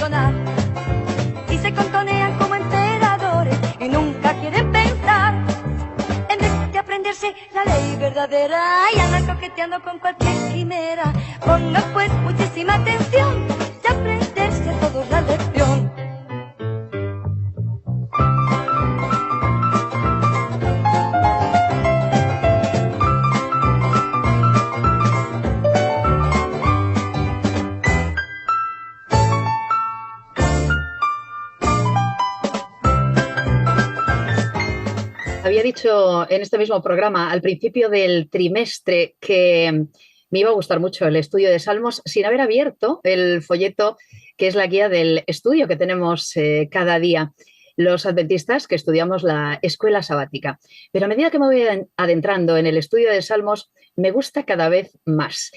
funcionar. Y se contonean como emperadores y nunca quieren pensar en vez de aprenderse la ley verdadera y andan coqueteando con cualquier quimera. Pongan pues muchísima atención y aprenderse a todos la lección. Había dicho en este mismo programa al principio del trimestre que me iba a gustar mucho el estudio de Salmos sin haber abierto el folleto que es la guía del estudio que tenemos cada día los adventistas que estudiamos la escuela sabática. Pero a medida que me voy adentrando en el estudio de Salmos, me gusta cada vez más.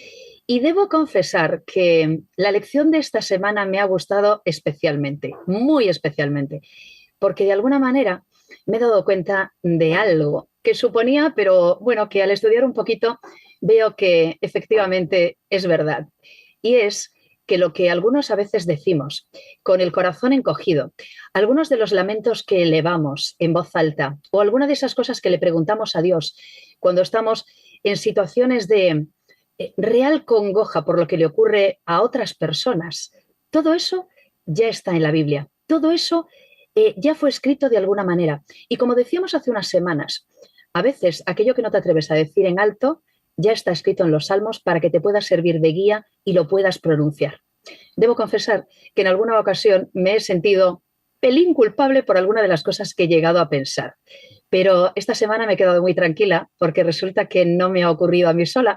Y debo confesar que la lección de esta semana me ha gustado especialmente, muy especialmente, porque de alguna manera me he dado cuenta de algo que suponía, pero bueno, que al estudiar un poquito veo que efectivamente es verdad. Y es que lo que algunos a veces decimos con el corazón encogido, algunos de los lamentos que elevamos en voz alta o alguna de esas cosas que le preguntamos a Dios cuando estamos en situaciones de real congoja por lo que le ocurre a otras personas, todo eso ya está en la Biblia. Todo eso ya fue escrito de alguna manera. Y como decíamos hace unas semanas, a veces aquello que no te atreves a decir en alto ya está escrito en los Salmos para que te pueda servir de guía y lo puedas pronunciar. Debo confesar que en alguna ocasión me he sentido pelín culpable por alguna de las cosas que he llegado a pensar. Pero esta semana me he quedado muy tranquila porque resulta que no me ha ocurrido a mí sola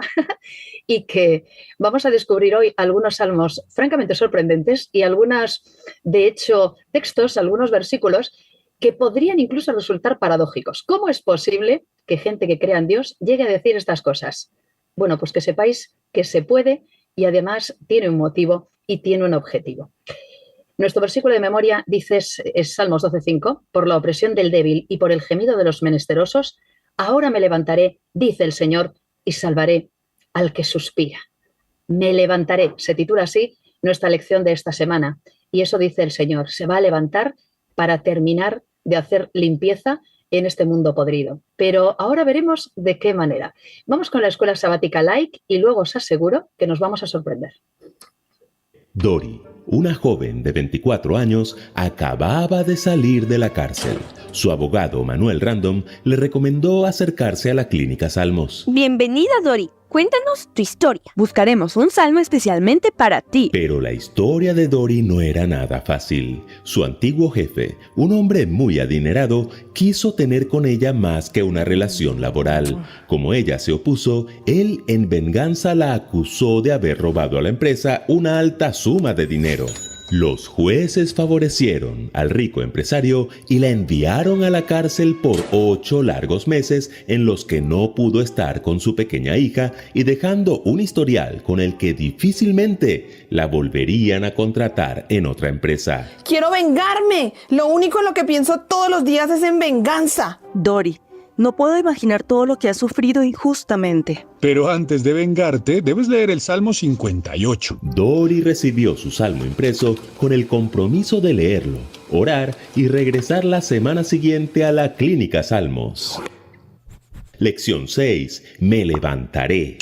y que vamos a descubrir hoy algunos salmos francamente sorprendentes y algunos, de hecho, textos, algunos versículos que podrían incluso resultar paradójicos. ¿Cómo es posible que gente que crea en Dios llegue a decir estas cosas? Bueno, pues que sepáis que se puede y además tiene un motivo y tiene un objetivo. Nuestro versículo de memoria dice, es Salmos 12:5, por la opresión del débil y por el gemido de los menesterosos, ahora me levantaré, dice el Señor, y salvaré al que suspira. Me levantaré, se titula así nuestra lección de esta semana. Y eso dice el Señor, se va a levantar para terminar de hacer limpieza en este mundo podrido. Pero ahora veremos de qué manera. Vamos con la escuela sabática Like y luego os aseguro que nos vamos a sorprender. Dori, una joven de 24 años, acababa de salir de la cárcel. Su abogado, Manuel Random, le recomendó acercarse a la clínica Salmos. Bienvenida, Dori. Cuéntanos tu historia. Buscaremos un salmo especialmente para ti. Pero la historia de Dori no era nada fácil. Su antiguo jefe, un hombre muy adinerado, quiso tener con ella más que una relación laboral. Como ella se opuso, él en venganza la acusó de haber robado a la empresa una alta suma de dinero. Los jueces favorecieron al rico empresario y la enviaron a la cárcel por 8 largos meses en los que no pudo estar con su pequeña hija y dejando un historial con el que difícilmente la volverían a contratar en otra empresa. ¡Quiero vengarme! Lo único en lo que pienso todos los días es en venganza. Dori, no puedo imaginar todo lo que has sufrido injustamente. Pero antes de vengarte, debes leer el Salmo 58. Dori recibió su salmo impreso con el compromiso de leerlo, orar y regresar la semana siguiente a la clínica Salmos. Lección 6. Me levantaré.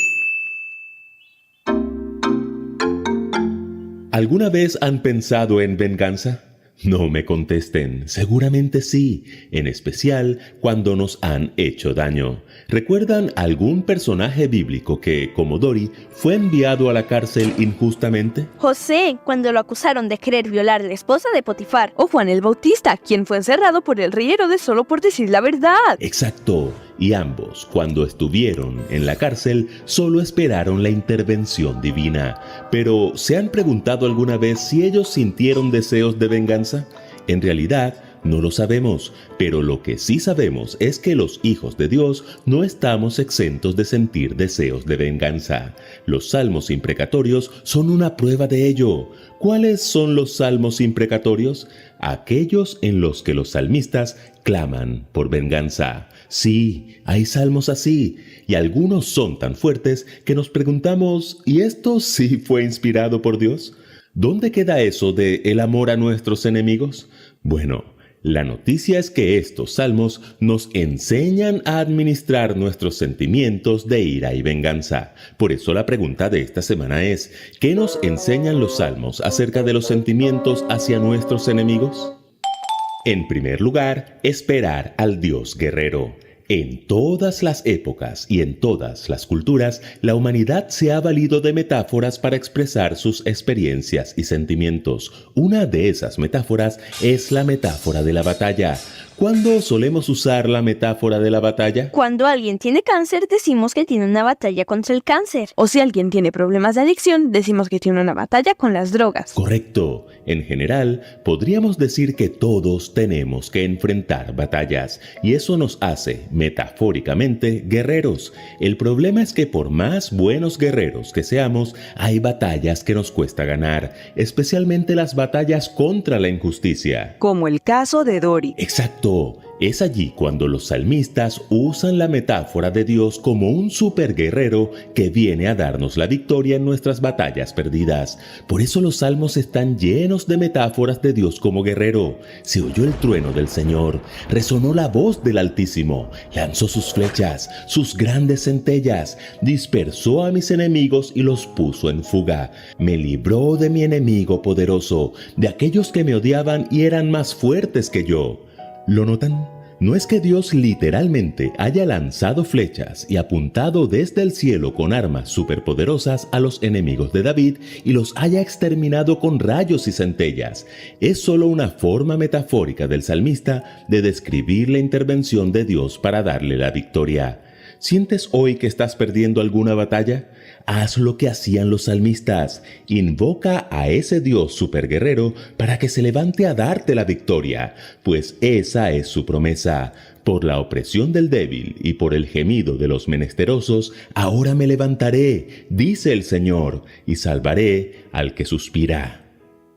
¿Alguna vez han pensado en venganza? No me contesten, seguramente sí, en especial cuando nos han hecho daño. ¿Recuerdan algún personaje bíblico que, como Dori, fue enviado a la cárcel injustamente? José, cuando lo acusaron de querer violar a la esposa de Potifar. O Juan el Bautista, quien fue encerrado por el rey Herodes solo por decir la verdad. Exacto. Y ambos, cuando estuvieron en la cárcel, solo esperaron la intervención divina. Pero, ¿se han preguntado alguna vez si ellos sintieron deseos de venganza? En realidad, no lo sabemos, pero lo que sí sabemos es que los hijos de Dios no estamos exentos de sentir deseos de venganza. Los salmos imprecatorios son una prueba de ello. ¿Cuáles son los salmos imprecatorios? Aquellos en los que los salmistas claman por venganza. Sí, hay salmos así, y algunos son tan fuertes que nos preguntamos, ¿y esto sí fue inspirado por Dios? ¿Dónde queda eso de el amor a nuestros enemigos? Bueno, la noticia es que estos salmos nos enseñan a administrar nuestros sentimientos de ira y venganza. Por eso la pregunta de esta semana es, ¿qué nos enseñan los salmos acerca de los sentimientos hacia nuestros enemigos? En primer lugar, esperar al Dios guerrero. En todas las épocas y en todas las culturas, la humanidad se ha valido de metáforas para expresar sus experiencias y sentimientos. Una de esas metáforas es la metáfora de la batalla. ¿Cuándo solemos usar la metáfora de la batalla? Cuando alguien tiene cáncer, decimos que tiene una batalla contra el cáncer. O si alguien tiene problemas de adicción, decimos que tiene una batalla con las drogas. Correcto. En general, podríamos decir que todos tenemos que enfrentar batallas, y eso nos hace, metafóricamente, guerreros. El problema es que por más buenos guerreros que seamos, hay batallas que nos cuesta ganar, especialmente las batallas contra la injusticia. Como el caso de Dori. Exacto. Es allí cuando los salmistas usan la metáfora de Dios como un superguerrero que viene a darnos la victoria en nuestras batallas perdidas. Por eso los salmos están llenos de metáforas de Dios como guerrero. Se oyó el trueno del Señor, resonó la voz del Altísimo, lanzó sus flechas, sus grandes centellas, dispersó a mis enemigos y los puso en fuga. Me libró de mi enemigo poderoso, de aquellos que me odiaban y eran más fuertes que yo. ¿Lo notan? No es que Dios literalmente haya lanzado flechas y apuntado desde el cielo con armas superpoderosas a los enemigos de David y los haya exterminado con rayos y centellas. Es solo una forma metafórica del salmista de describir la intervención de Dios para darle la victoria. ¿Sientes hoy que estás perdiendo alguna batalla? Haz lo que hacían los salmistas. Invoca a ese Dios superguerrero para que se levante a darte la victoria, pues esa es su promesa. Por la opresión del débil y por el gemido de los menesterosos, ahora me levantaré, dice el Señor, y salvaré al que suspira.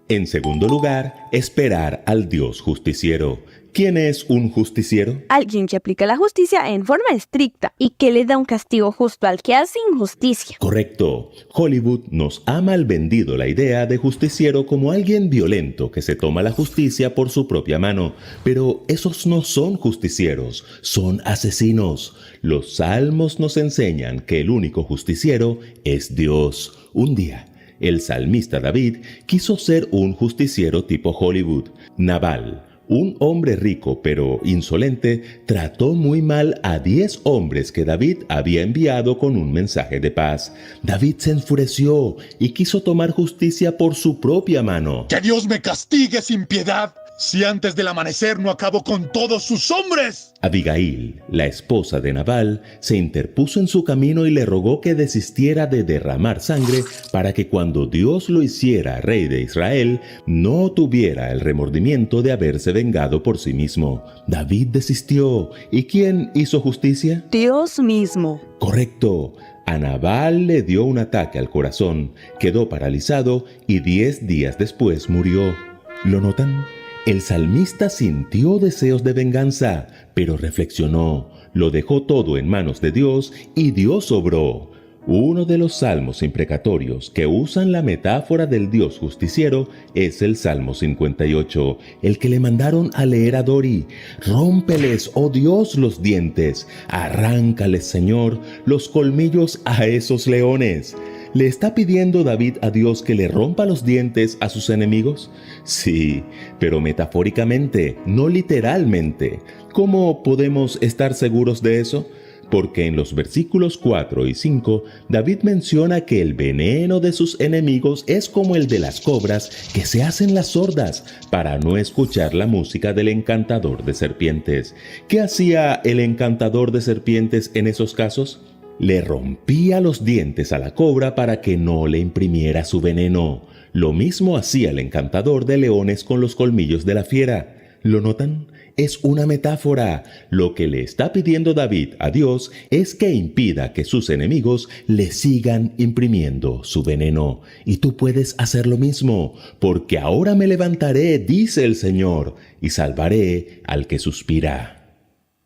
En segundo lugar, esperar al Dios justiciero. ¿Quién es un justiciero? Alguien que aplica la justicia en forma estricta y que le da un castigo justo al que hace injusticia. Correcto. Hollywood nos ha malvendido la idea de justiciero como alguien violento que se toma la justicia por su propia mano. Pero esos no son justicieros, son asesinos. Los salmos nos enseñan que el único justiciero es Dios. Un día, el salmista David quiso ser un justiciero tipo Hollywood. Nabal, un hombre rico pero insolente, trató muy mal a 10 hombres que David había enviado con un mensaje de paz. David se enfureció y quiso tomar justicia por su propia mano. ¡Que Dios me castigue sin piedad! Si antes del amanecer no acabo con todos sus hombres. Abigail, la esposa de Nabal, se interpuso en su camino y le rogó que desistiera de derramar sangre para que cuando Dios lo hiciera rey de Israel, no tuviera el remordimiento de haberse vengado por sí mismo. David desistió. ¿Y quién hizo justicia? Dios mismo. Correcto. A Nabal le dio un ataque al corazón, quedó paralizado y 10 días después murió. ¿Lo notan? El salmista sintió deseos de venganza, pero reflexionó, lo dejó todo en manos de Dios y Dios obró. Uno de los salmos imprecatorios que usan la metáfora del Dios justiciero es el Salmo 58, el que le mandaron a leer a Dori. Rómpeles, oh Dios, los dientes, arráncales, Señor, los colmillos a esos leones. ¿Le está pidiendo David a Dios que le rompa los dientes a sus enemigos? Sí, pero metafóricamente, no literalmente. ¿Cómo podemos estar seguros de eso? Porque en los versículos 4 y 5, David menciona que el veneno de sus enemigos es como el de las cobras que se hacen las sordas para no escuchar la música del encantador de serpientes. ¿Qué hacía el encantador de serpientes en esos casos? Le rompía los dientes a la cobra para que no le imprimiera su veneno. Lo mismo hacía el encantador de leones con los colmillos de la fiera. ¿Lo notan? Es una metáfora. Lo que le está pidiendo David a Dios es que impida que sus enemigos le sigan imprimiendo su veneno. Y tú puedes hacer lo mismo, porque ahora me levantaré, dice el Señor, y salvaré al que suspira.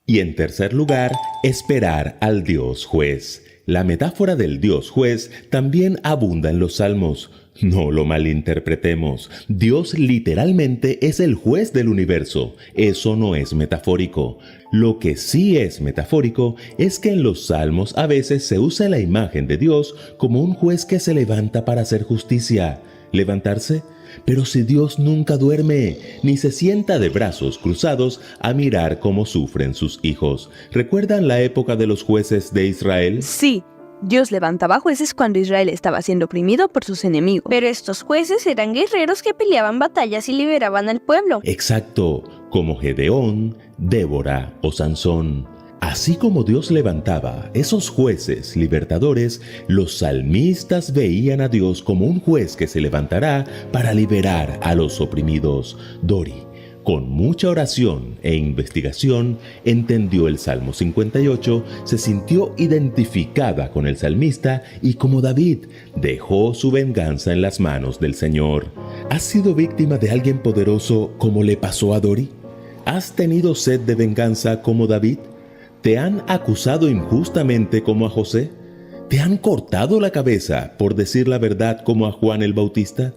Y en tercer lugar, esperar al Dios juez. La metáfora del Dios juez también abunda en los Salmos. No lo malinterpretemos. Dios literalmente es el juez del universo. Eso no es metafórico. Lo que sí es metafórico es que en los Salmos a veces se usa la imagen de Dios como un juez que se levanta para hacer justicia. ¿Levantarse? Pero si Dios nunca duerme, ni se sienta de brazos cruzados a mirar cómo sufren sus hijos. ¿Recuerdan la época de los jueces de Israel? Sí, Dios levantaba jueces cuando Israel estaba siendo oprimido por sus enemigos. Pero estos jueces eran guerreros que peleaban batallas y liberaban al pueblo. Exacto, como Gedeón, Débora o Sansón. Así como Dios levantaba esos jueces libertadores, los salmistas veían a Dios como un juez que se levantará para liberar a los oprimidos. Dori, con mucha oración e investigación, entendió el Salmo 58, se sintió identificada con el salmista y como David, dejó su venganza en las manos del Señor. ¿Has sido víctima de alguien poderoso como le pasó a Dori? ¿Has tenido sed de venganza como David? ¿Te han acusado injustamente como a José? ¿Te han cortado la cabeza por decir la verdad como a Juan el Bautista?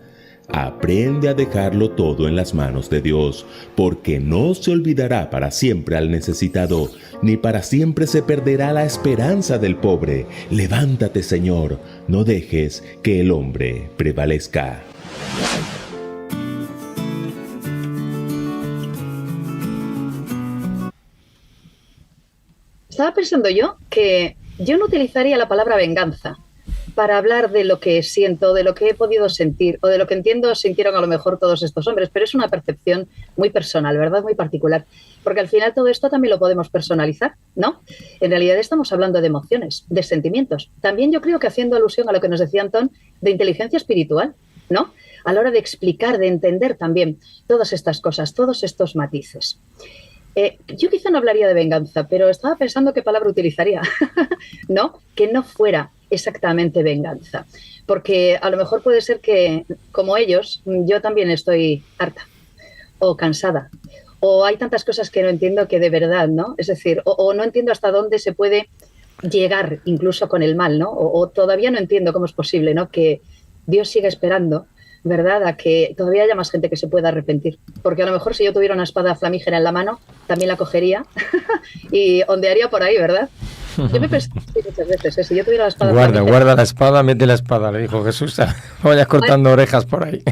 Aprende a dejarlo todo en las manos de Dios, porque no se olvidará para siempre al necesitado, ni para siempre se perderá la esperanza del pobre. Levántate, Señor, no dejes que el hombre prevalezca. Estaba pensando yo que yo no utilizaría la palabra venganza para hablar de lo que siento, de lo que he podido sentir o de lo que entiendo sintieron a lo mejor todos estos hombres, pero es una percepción muy personal, ¿verdad? Muy particular, porque al final todo esto también lo podemos personalizar, ¿no? En realidad estamos hablando de emociones, de sentimientos. También yo creo que haciendo alusión a lo que nos decía Antón, de inteligencia espiritual, ¿no? A la hora de explicar, de entender también todas estas cosas, todos estos matices. Yo quizá no hablaría de venganza, pero estaba pensando qué palabra utilizaría, ¿no? Que no fuera exactamente venganza, porque a lo mejor puede ser que, como ellos, yo también estoy harta o cansada, o hay tantas cosas que no entiendo que de verdad, ¿no? Es decir, o no entiendo hasta dónde se puede llegar incluso con el mal, ¿no? O todavía no entiendo cómo es posible, ¿no? Que Dios siga esperando, ¿verdad?, a que todavía haya más gente que se pueda arrepentir. Porque a lo mejor si yo tuviera una espada flamígera en la mano, también la cogería y ondearía por ahí, ¿verdad? Yo me pensé muchas veces, si yo tuviera la espada Guarda flamígera... Guarda la espada, mete la espada, le dijo Jesús. No vayas cortando orejas por ahí.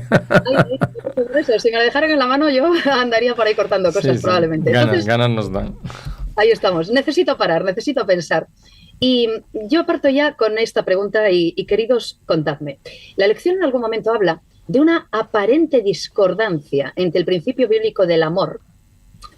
Si me la dejaran en la mano, yo andaría por ahí cortando cosas, sí, probablemente. Ganas nos dan. Ahí estamos. Necesito parar, necesito pensar. Y yo parto ya con esta pregunta y queridos, contadme. La lección en algún momento habla de una aparente discordancia entre el principio bíblico del amor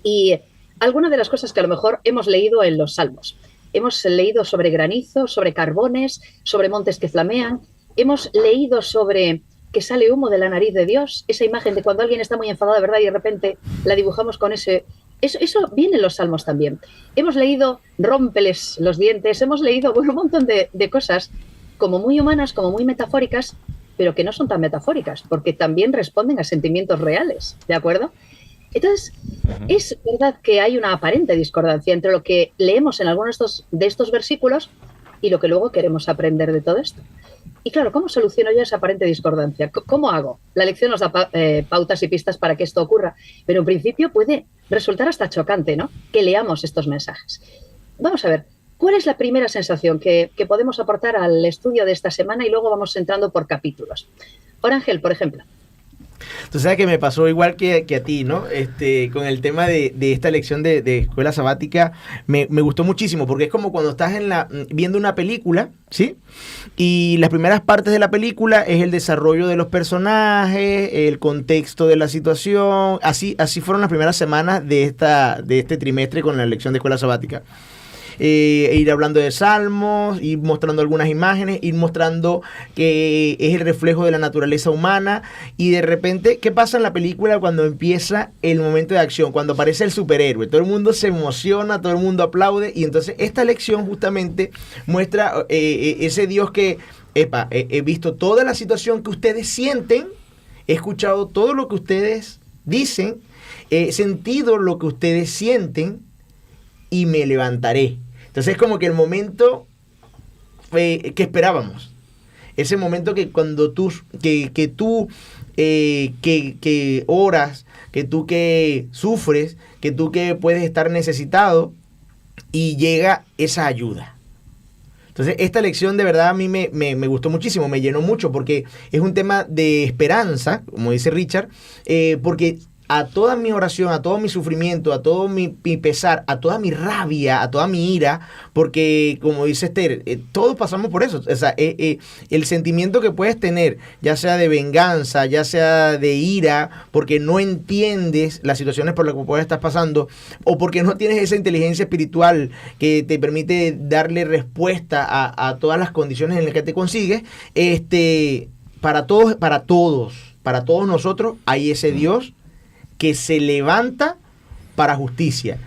y algunas de las cosas que a lo mejor hemos leído en los Salmos. Hemos leído sobre granizo, sobre carbones, sobre montes que flamean. Hemos leído sobre que sale humo de la nariz de Dios, esa imagen de cuando alguien está muy enfadado de verdad y de repente la dibujamos con ese... Eso viene en los Salmos también. Hemos leído rómpeles los dientes, hemos leído un montón de cosas como muy humanas, como muy metafóricas, pero que no son tan metafóricas, porque también responden a sentimientos reales, ¿de acuerdo? Entonces, es verdad que hay una aparente discordancia entre lo que leemos en algunos de estos versículos y lo que luego queremos aprender de todo esto. Y claro, ¿cómo soluciono yo esa aparente discordancia? ¿Cómo hago? La lección nos da pautas y pistas para que esto ocurra, pero en principio puede resultar hasta chocante, ¿no?, que leamos estos mensajes. Vamos a ver, ¿cuál es la primera sensación que podemos aportar al estudio de esta semana? Y luego vamos entrando por capítulos. Orángel, por ejemplo. Tú sabes que me pasó igual que a ti, ¿no? Con el tema de esta lección de escuela sabática, me gustó muchísimo, porque es como cuando estás viendo una película, ¿sí? Y las primeras partes de la película es el desarrollo de los personajes, el contexto de la situación. Así fueron las primeras semanas de este trimestre con la lección de escuela sabática. Ir hablando de salmos, ir mostrando algunas imágenes, ir mostrando que es el reflejo de la naturaleza humana. Y de repente, ¿qué pasa en la película cuando empieza el momento de acción? Cuando aparece el superhéroe, todo el mundo se emociona, todo el mundo aplaude. Y entonces esta lección justamente muestra ese Dios que, he visto toda la situación que ustedes sienten, he escuchado todo lo que ustedes dicen, he sentido lo que ustedes sienten y me levantaré. Entonces es como que el momento que esperábamos. Ese momento que cuando tú que oras, que tú que sufres, que tú que puedes estar necesitado y llega esa ayuda. Entonces, esta lección de verdad a mí me gustó muchísimo, me llenó mucho porque es un tema de esperanza, como dice Richard, porque a toda mi oración, a todo mi sufrimiento, a todo mi pesar, a toda mi rabia, a toda mi ira, porque como dice Esther, todos pasamos por eso. O sea, el sentimiento que puedes tener, ya sea de venganza, ya sea de ira, porque no entiendes las situaciones por las que puedes estar pasando, o porque no tienes esa inteligencia espiritual que te permite darle respuesta a todas las condiciones en las que te consigues, para todos nosotros hay ese Dios que se levanta para justicia,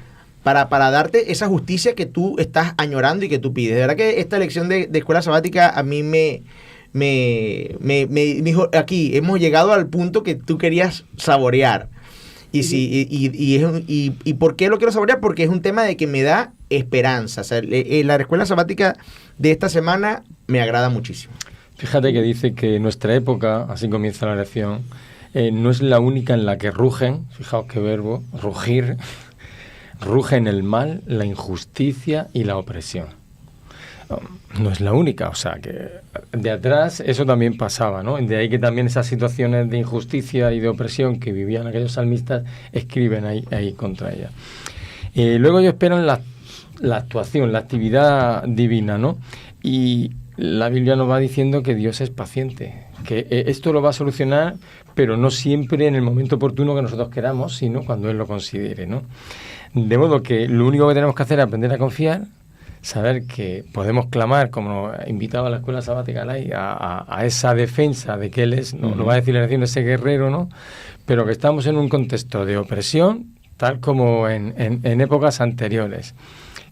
para darte esa justicia que tú estás añorando y que tú pides. De verdad que esta lección de escuela sabática a mí me dijo, aquí hemos llegado al punto que tú querías saborear. Y ¿por qué lo quiero saborear? Porque es un tema de que me da esperanza. O sea, la escuela sabática de esta semana me agrada muchísimo. Fíjate que dice que nuestra época, así comienza la lección, no es la única en la que rugen, fijaos qué verbo, rugir, rugen el mal, la injusticia y la opresión. No es la única, o sea que de atrás eso también pasaba, ¿no? De ahí que también esas situaciones de injusticia y de opresión que vivían aquellos salmistas escriben ahí contra ella. Luego ellos esperan la actuación, la actividad divina, ¿no? Y la Biblia nos va diciendo que Dios es paciente, que esto lo va a solucionar, pero no siempre en el momento oportuno que nosotros queramos, sino cuando Él lo considere, ¿no? De modo que lo único que tenemos que hacer es aprender a confiar, saber que podemos clamar, como invitaba a la escuela sabática a esa defensa de que Él es, no va a decir la lección, ese guerrero, ¿no? Pero que estamos en un contexto de opresión, tal como en épocas anteriores.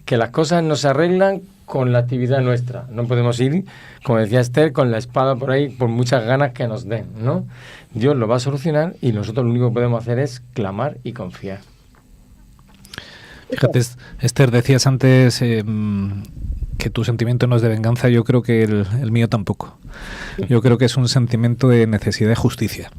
Que las cosas no se arreglan con la actividad nuestra. No podemos ir, como decía Esther, con la espada por ahí, por muchas ganas que nos den, ¿no? Dios lo va a solucionar y nosotros lo único que podemos hacer es clamar y confiar. Fíjate, Esther, decías antes que tu sentimiento no es de venganza. Yo creo que el mío tampoco. Yo creo que es un sentimiento de necesidad de justicia.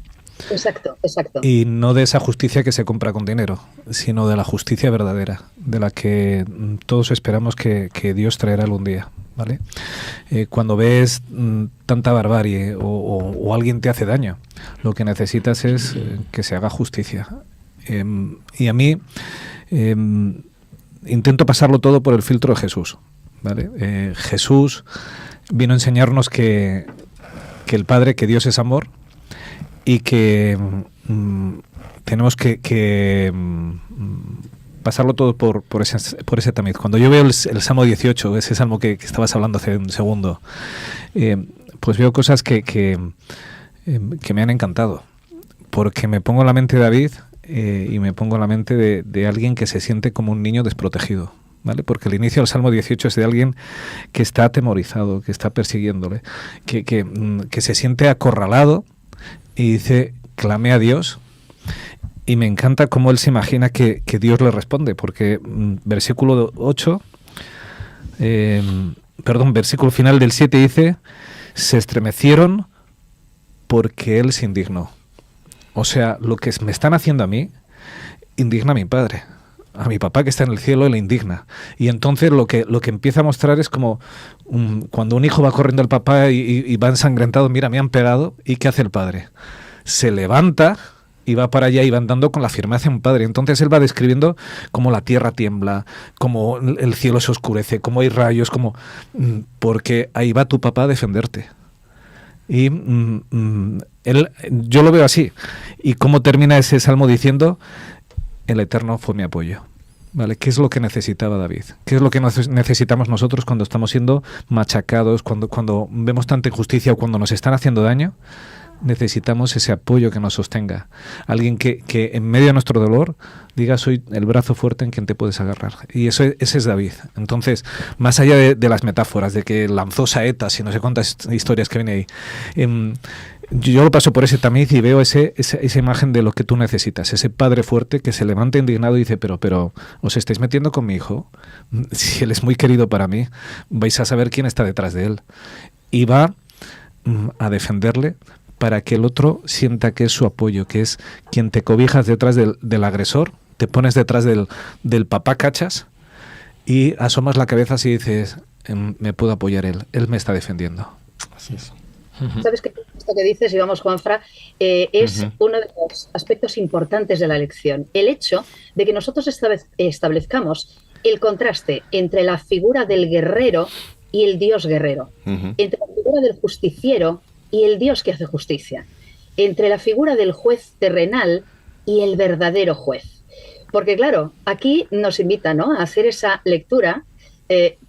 Exacto. Y no de esa justicia que se compra con dinero, sino de la justicia verdadera, de la que todos esperamos que Dios traerá algún día, ¿vale? Cuando ves tanta barbarie o alguien te hace daño, lo que necesitas es que se haga justicia. Y a mí intento pasarlo todo por el filtro de Jesús, ¿vale? Jesús vino a enseñarnos que el Padre, que Dios es amor, y que tenemos que pasarlo todo por ese tamiz. Cuando yo veo el Salmo 18, ese salmo que estabas hablando hace un segundo, pues veo cosas que me han encantado, porque me pongo en la mente de David y me pongo en la mente de alguien que se siente como un niño desprotegido, ¿vale? Porque el inicio del Salmo 18 es de alguien que está atemorizado, que está persiguiéndole, que se siente acorralado. Y dice, clamé a Dios, y me encanta cómo él se imagina que Dios le responde, porque versículo 8, versículo final del 7 dice, se estremecieron porque él se indignó. O sea, lo que me están haciendo a mí, indigna a mi padre. A mi papá que está en el cielo le indigna. Y entonces lo que empieza a mostrar es como cuando un hijo va corriendo al papá y va ensangrentado, mira, me han pegado, ¿y qué hace el padre? Se levanta y va para allá y va andando con la firmeza de un padre. Entonces él va describiendo cómo la tierra tiembla, cómo el cielo se oscurece, cómo hay rayos, porque ahí va tu papá a defenderte. Y yo lo veo así. ¿Y cómo termina ese salmo diciendo? El Eterno fue mi apoyo. ¿Vale? ¿Qué es lo que necesitaba David? ¿Qué es lo que necesitamos nosotros cuando estamos siendo machacados, cuando vemos tanta injusticia o cuando nos están haciendo daño? necesitamos ese apoyo que nos sostenga. Alguien que en medio de nuestro dolor diga, soy el brazo fuerte en quien te puedes agarrar. Y ese es David. Entonces, más allá de las metáforas, de que lanzó saetas y no sé cuántas historias que viene ahí, yo lo paso por ese tamiz y veo esa imagen de lo que tú necesitas, ese padre fuerte que se levanta indignado y dice, pero os estáis metiendo con mi hijo, si él es muy querido para mí, vais a saber quién está detrás de él. Y va a defenderle para que el otro sienta que es su apoyo, que es quien te cobijas detrás del agresor, te pones detrás del papá cachas y asomas la cabeza así y dices, me puedo apoyar él me está defendiendo. Así es. ¿Sabes qué? Esto que dices, y vamos, Juanfra, es uno de los aspectos importantes de la lección. El hecho de que nosotros establezcamos el contraste entre la figura del guerrero y el Dios guerrero, entre la figura del justiciero y el Dios que hace justicia, entre la figura del juez terrenal y el verdadero juez. Porque claro, aquí nos invita, ¿no?, a hacer esa lectura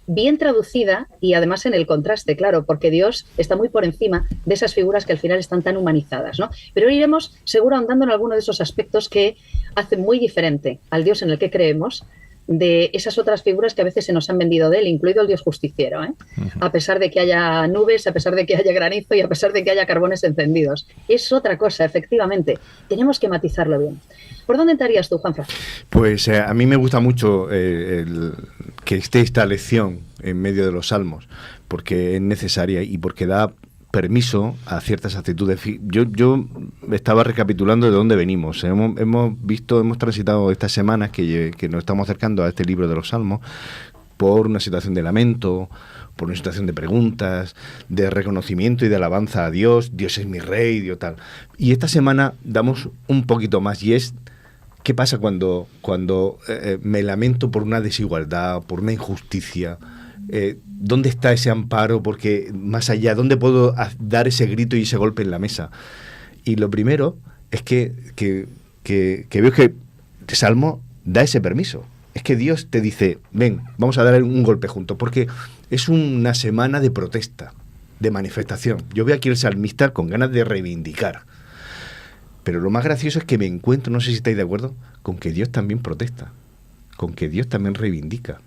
bien traducida y además en el contraste, claro, porque Dios está muy por encima de esas figuras que al final están tan humanizadas, ¿no? Pero hoy iremos seguro ahondando en alguno de esos aspectos que hacen muy diferente al Dios en el que creemos de esas otras figuras que a veces se nos han vendido de él, incluido el Dios justiciero, ¿eh? A pesar de que haya nubes, a pesar de que haya granizo y a pesar de que haya carbones encendidos. Es otra cosa, efectivamente. Tenemos que matizarlo bien. ¿Por dónde entrarías tú, Juanfran? Pues a mí me gusta mucho que esté esta lección en medio de los salmos, porque es necesaria y porque da permiso a ciertas actitudes. Yo estaba recapitulando de dónde venimos. Hemos transitado estas semanas que nos estamos acercando a este libro de los Salmos por una situación de lamento, por una situación de preguntas, de reconocimiento y de alabanza a Dios. Dios es mi rey, Dios tal. Y esta semana damos un poquito más y es ¿qué pasa cuando me lamento por una desigualdad, por una injusticia? ¿Dónde está ese amparo? Porque más allá, ¿dónde puedo dar ese grito y ese golpe en la mesa? Y lo primero es que veo que el Salmo da ese permiso. Es que Dios te dice, ven, vamos a dar un golpe juntos, porque es una semana de protesta, de manifestación. Yo veo aquí el salmista con ganas de reivindicar. Pero lo más gracioso es que me encuentro, no sé si estáis de acuerdo, con que Dios también protesta, con que Dios también reivindica,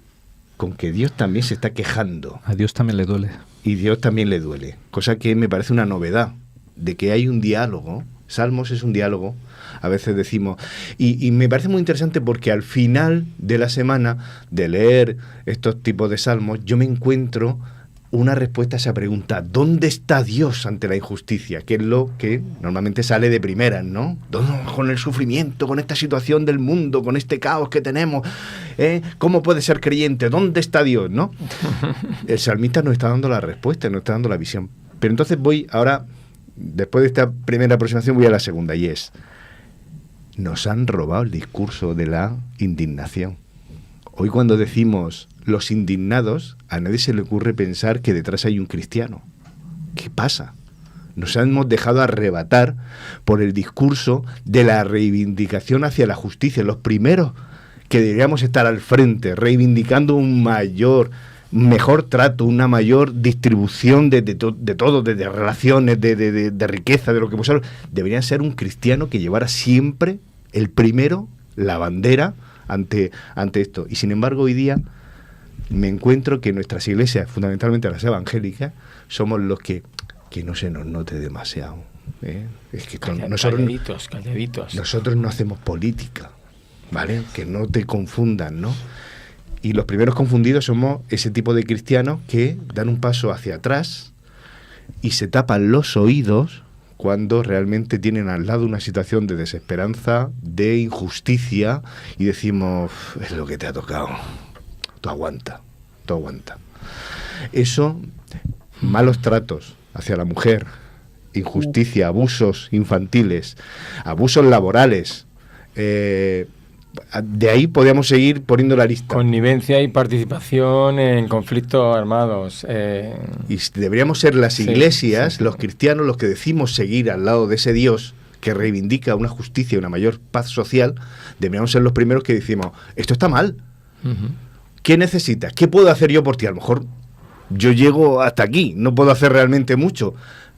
con que Dios también se está quejando. A Dios también le duele. Y Dios también le duele, cosa que me parece una novedad, de que hay un diálogo. Salmos es un diálogo, a veces decimos, y me parece muy interesante porque al final de la semana de leer estos tipos de salmos, yo me encuentro una respuesta a esa pregunta, ¿dónde está Dios ante la injusticia? Que es lo que normalmente sale de primeras, ¿no? Con el sufrimiento, con esta situación del mundo, con este caos que tenemos, ¿cómo puede ser creyente? ¿Dónde está Dios? ¿No? El salmista nos está dando la respuesta, nos está dando la visión. Pero entonces voy ahora, después de esta primera aproximación, voy a la segunda, y es, nos han robado el discurso de la indignación. Hoy cuando decimos los indignados, a nadie se le ocurre pensar que detrás hay un cristiano. ¿Qué pasa? Nos hemos dejado arrebatar por el discurso de la reivindicación hacia la justicia. Los primeros que deberíamos estar al frente, reivindicando un mejor trato, una mayor distribución de todo, de relaciones, de riqueza, de lo que vosotros, deberían ser un cristiano que llevara siempre el primero, la bandera, ante esto. Y sin embargo hoy día me encuentro que nuestras iglesias, fundamentalmente las evangélicas, somos los que no se nos note demasiado. Es que calladitos. Nosotros no hacemos política, ¿vale? Que no te confundan, ¿no? Y los primeros confundidos somos ese tipo de cristianos que dan un paso hacia atrás y se tapan los oídos cuando realmente tienen al lado una situación de desesperanza, de injusticia, y decimos, es lo que te ha tocado, tú aguanta. Eso, malos tratos hacia la mujer, injusticia, abusos infantiles, abusos laborales, de ahí podríamos seguir poniendo la lista. Connivencia y participación en conflictos armados. Y deberíamos ser las iglesias, los cristianos, los que decimos seguir al lado de ese Dios que reivindica una justicia y una mayor paz social. Deberíamos ser los primeros que decimos, esto está mal. ¿Qué necesitas? ¿Qué puedo hacer yo por ti? A lo mejor yo llego hasta aquí, no puedo hacer realmente mucho,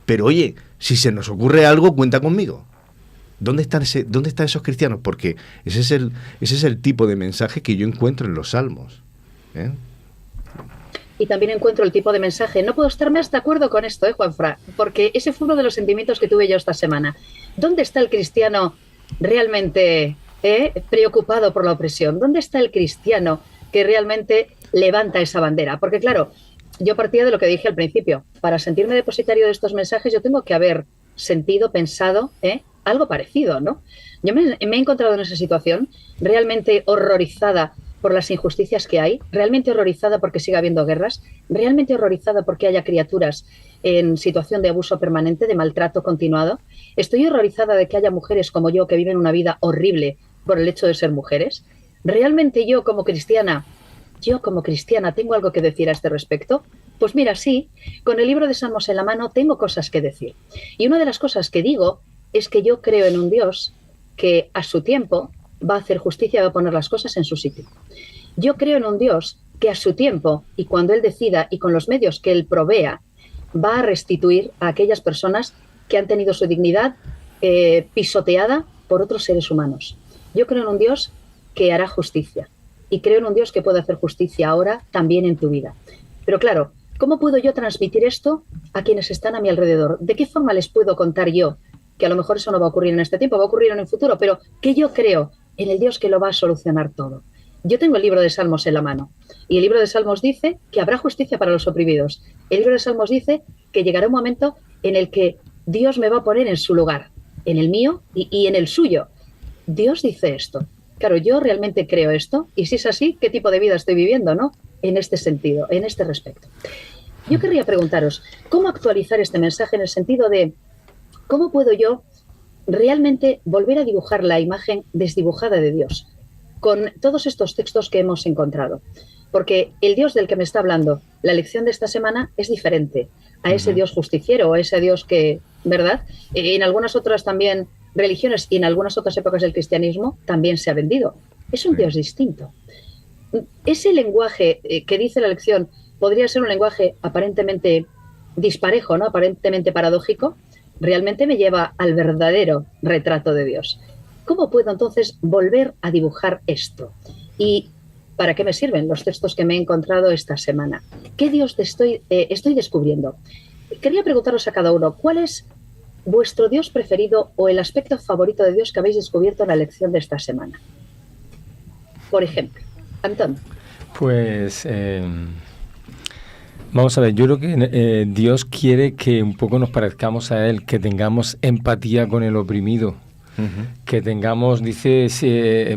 pero oye, si se nos ocurre algo, cuenta conmigo. ¿Dónde están esos cristianos? Porque ese es el tipo de mensaje que yo encuentro en los Salmos. Y también encuentro el tipo de mensaje. No puedo estar más de acuerdo con esto, Juanfran, porque ese fue uno de los sentimientos que tuve yo esta semana. ¿Dónde está el cristiano realmente preocupado por la opresión? ¿Dónde está el cristiano que realmente levanta esa bandera? Porque claro, yo partía de lo que dije al principio. Para sentirme depositario de estos mensajes yo tengo que haber sentido, pensado, algo parecido, ¿no? Yo me he encontrado en esa situación realmente horrorizada por las injusticias que hay, realmente horrorizada porque siga habiendo guerras, realmente horrorizada porque haya criaturas en situación de abuso permanente, de maltrato continuado. Estoy horrorizada de que haya mujeres como yo que viven una vida horrible por el hecho de ser mujeres. ¿Realmente yo como cristiana tengo algo que decir a este respecto? Pues mira, sí, con el libro de Salmos en la mano tengo cosas que decir. Y una de las cosas que digo es que yo creo en un Dios que a su tiempo va a hacer justicia y va a poner las cosas en su sitio. Yo creo en un Dios que a su tiempo y cuando Él decida y con los medios que Él provea, va a restituir a aquellas personas que han tenido su dignidad pisoteada por otros seres humanos. Yo creo en un Dios que hará justicia y creo en un Dios que puede hacer justicia ahora también en tu vida. Pero claro, ¿cómo puedo yo transmitir esto a quienes están a mi alrededor? ¿De qué forma les puedo contar yo? Que a lo mejor eso no va a ocurrir en este tiempo, va a ocurrir en el futuro, pero que yo creo en el Dios que lo va a solucionar todo. Yo tengo el libro de Salmos en la mano y el libro de Salmos dice que habrá justicia para los oprimidos. El libro de Salmos dice que llegará un momento en el que Dios me va a poner en su lugar, en el mío y en el suyo. Dios dice esto. Claro, yo realmente creo esto y si es así, ¿qué tipo de vida estoy viviendo, no? En este sentido, en este respecto. Yo querría preguntaros, ¿cómo actualizar este mensaje en el sentido de cómo puedo yo realmente volver a dibujar la imagen desdibujada de Dios con todos estos textos que hemos encontrado? Porque el Dios del que me está hablando la lección de esta semana es diferente a ese Dios justiciero, a ese Dios que, ¿verdad? En algunas otras también religiones y en algunas otras épocas del cristianismo también se ha vendido. Es un Dios distinto. Ese lenguaje que dice la lección podría ser un lenguaje aparentemente disparejo, ¿no? Aparentemente paradójico, realmente me lleva al verdadero retrato de Dios. ¿Cómo puedo entonces volver a dibujar esto? ¿Y para qué me sirven los textos que me he encontrado esta semana? ¿Qué Dios estoy descubriendo? Quería preguntaros a cada uno, ¿cuál es vuestro Dios preferido o el aspecto favorito de Dios que habéis descubierto en la lección de esta semana? Por ejemplo, Antón. Pues vamos a ver, yo creo que Dios quiere que un poco nos parezcamos a Él, que tengamos empatía con el oprimido, que tengamos, dice,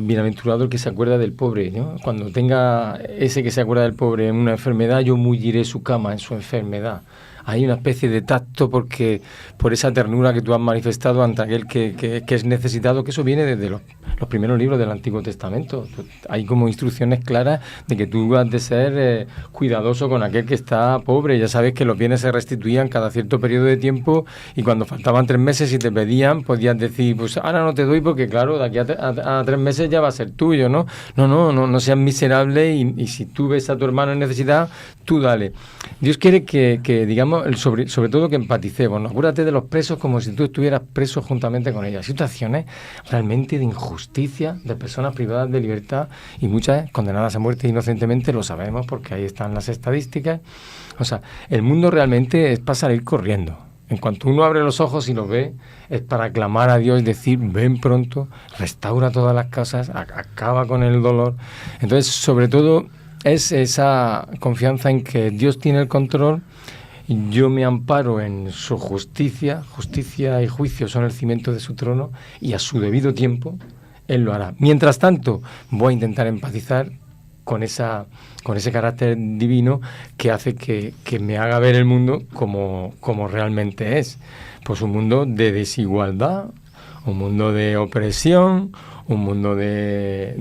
bienaventurado el que se acuerda del pobre, ¿no? Cuando tenga ese que se acuerda del pobre en una enfermedad, yo mulliré su cama en su enfermedad. Hay una especie de tacto porque por esa ternura que tú has manifestado ante aquel que es necesitado, que eso viene desde los primeros libros del Antiguo Testamento. Hay como instrucciones claras de que tú has de ser cuidadoso con aquel que está pobre. Ya sabes que los bienes se restituían cada cierto periodo de tiempo y cuando faltaban 3 meses y te pedían, podías decir, pues ahora no te doy porque claro, de aquí a 3 meses ya va a ser tuyo, ¿no? No seas miserable y si tú ves a tu hermano en necesidad, tú dale. Dios quiere que digamos, sobre todo que empaticemos, ¿no? Acuérdate de los presos como si tú estuvieras preso juntamente con ellos. Situaciones realmente de injusticia, de personas privadas de libertad y muchas condenadas a muerte inocentemente, lo sabemos porque ahí están las estadísticas. O sea, el mundo realmente es para salir corriendo. En cuanto uno abre los ojos y lo ve, es para clamar a Dios, decir, ven pronto, restaura todas las casas, acaba con el dolor. Entonces, sobre todo, es esa confianza en que Dios tiene el control. Yo me amparo en su justicia y juicio son el cimiento de su trono y a su debido tiempo Él lo hará. Mientras tanto, voy a intentar empatizar con ese carácter divino que hace que me haga ver el mundo como realmente es. Pues un mundo de desigualdad, un mundo de opresión, un mundo de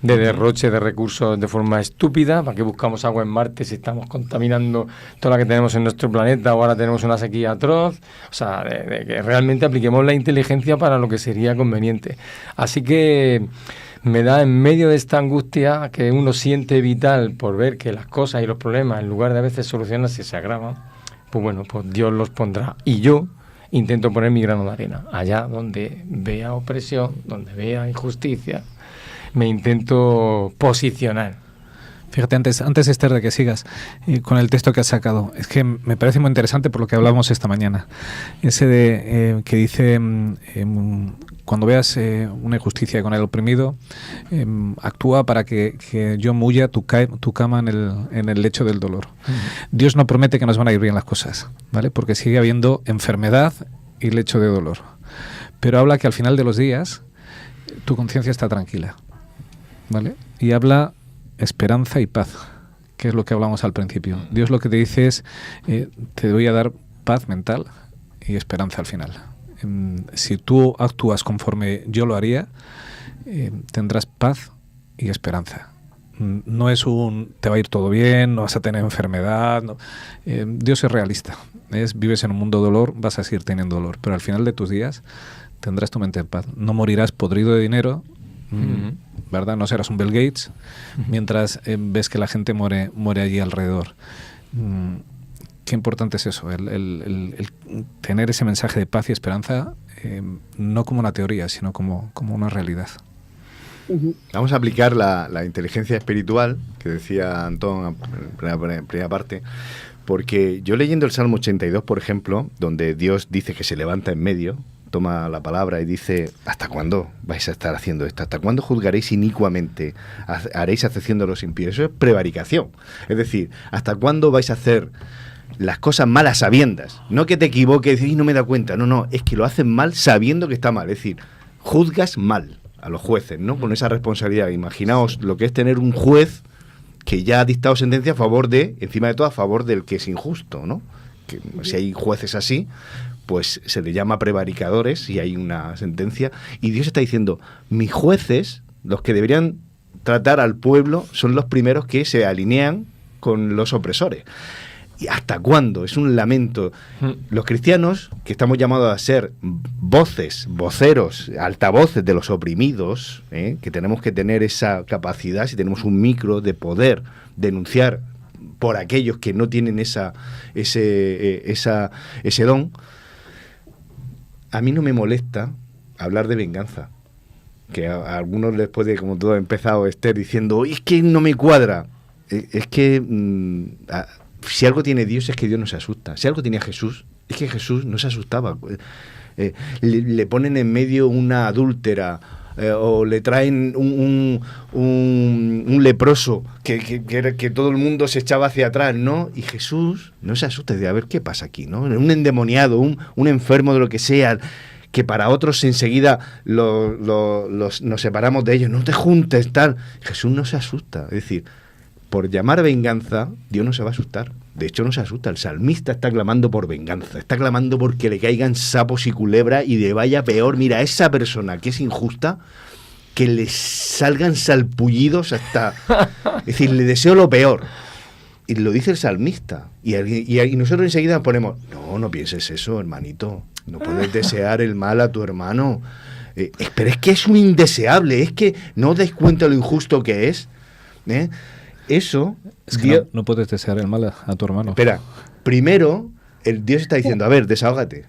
derroche de recursos de forma estúpida. ¿Para qué buscamos agua en Marte si estamos contaminando toda la que tenemos en nuestro planeta o ahora tenemos una sequía atroz? O sea, de que realmente apliquemos la inteligencia para lo que sería conveniente. Así que me da en medio de esta angustia que uno siente vital por ver que las cosas y los problemas, en lugar de a veces solucionarse, se agravan, pues bueno, pues Dios los pondrá. Y yo intento poner mi grano de arena. Allá donde vea opresión, donde vea injusticia, me intento posicionar. Fíjate, antes Esther, de que sigas con el texto que has sacado, es que me parece muy interesante por lo que hablamos esta mañana. Ese de que dice, cuando veas una injusticia con el oprimido, actúa para que yo mulla tu cama en el lecho del dolor. Dios no promete que nos van a ir bien las cosas, ¿vale? Porque sigue habiendo enfermedad y lecho de dolor. Pero habla que al final de los días tu conciencia está tranquila, ¿vale? Y habla esperanza y paz, que es lo que hablamos al principio. Dios lo que te dice es, te voy a dar paz mental y esperanza al final. Si tú actúas conforme yo lo haría, tendrás paz y esperanza. No es te va a ir todo bien, no vas a tener enfermedad. No. Dios es realista. Vives en un mundo de dolor, vas a seguir teniendo dolor, pero al final de tus días tendrás tu mente en paz. No morirás podrido de dinero, ¿verdad? No serás un Bill Gates, mientras ves que la gente muere allí alrededor. Qué importante es eso, el tener ese mensaje de paz y esperanza, no como una teoría, sino como una realidad. Vamos a aplicar la inteligencia espiritual, que decía Antón en primera parte, porque yo leyendo el Salmo 82, por ejemplo, donde Dios dice que se levanta en medio, toma la palabra y dice, ¿hasta cuándo vais a estar haciendo esto? ¿Hasta cuándo juzgaréis inicuamente? ¿Haréis acepción de los impíos? Eso es prevaricación. Es decir, ¿hasta cuándo vais a hacer las cosas malas sabiendas? No que te equivoques y no me da cuenta. No, es que lo hacen mal sabiendo que está mal. Es decir, juzgas mal a los jueces, ¿no? Con esa responsabilidad. Imaginaos lo que es tener un juez que ya ha dictado sentencia a favor encima de todo, a favor del que es injusto, ¿no? Que si hay jueces así, pues se le llama prevaricadores y hay una sentencia. Y Dios está diciendo, mis jueces, los que deberían tratar al pueblo, son los primeros que se alinean con los opresores. ¿Y hasta cuándo? Es un lamento. Los cristianos, que estamos llamados a ser voceros, altavoces de los oprimidos, que tenemos que tener esa capacidad, si tenemos un micro, de poder denunciar por aquellos que no tienen ese don. A mí no me molesta hablar de venganza, que a algunos les puede, como todo ha empezado Esther diciendo, es que no me cuadra. Es que si algo tiene Dios es que Dios no se asusta. Si algo tenía Jesús, es que Jesús no se asustaba. Le ponen en medio una adúltera, o le traen un leproso que todo el mundo se echaba hacia atrás, ¿no? Y Jesús no se asusta, de a ver qué pasa aquí, ¿no? Un endemoniado, un enfermo de lo que sea, que para otros enseguida nos separamos de ellos, no te juntes, tal. Jesús no se asusta, es decir, por llamar venganza, Dios no se va a asustar. De hecho, no se asusta. El salmista está clamando por venganza. Está clamando porque le caigan sapos y culebras y de vaya peor. Mira, a esa persona que es injusta, que le salgan salpullidos hasta... Es decir, le deseo lo peor. Y lo dice el salmista. Y nosotros enseguida ponemos, no pienses eso, hermanito. No puedes desear el mal a tu hermano. Pero es que es un indeseable. Es que no os dais cuenta lo injusto que es. Eso... Es que no puedes desear el mal a tu hermano. Espera, primero Dios está diciendo, a ver, desahógate.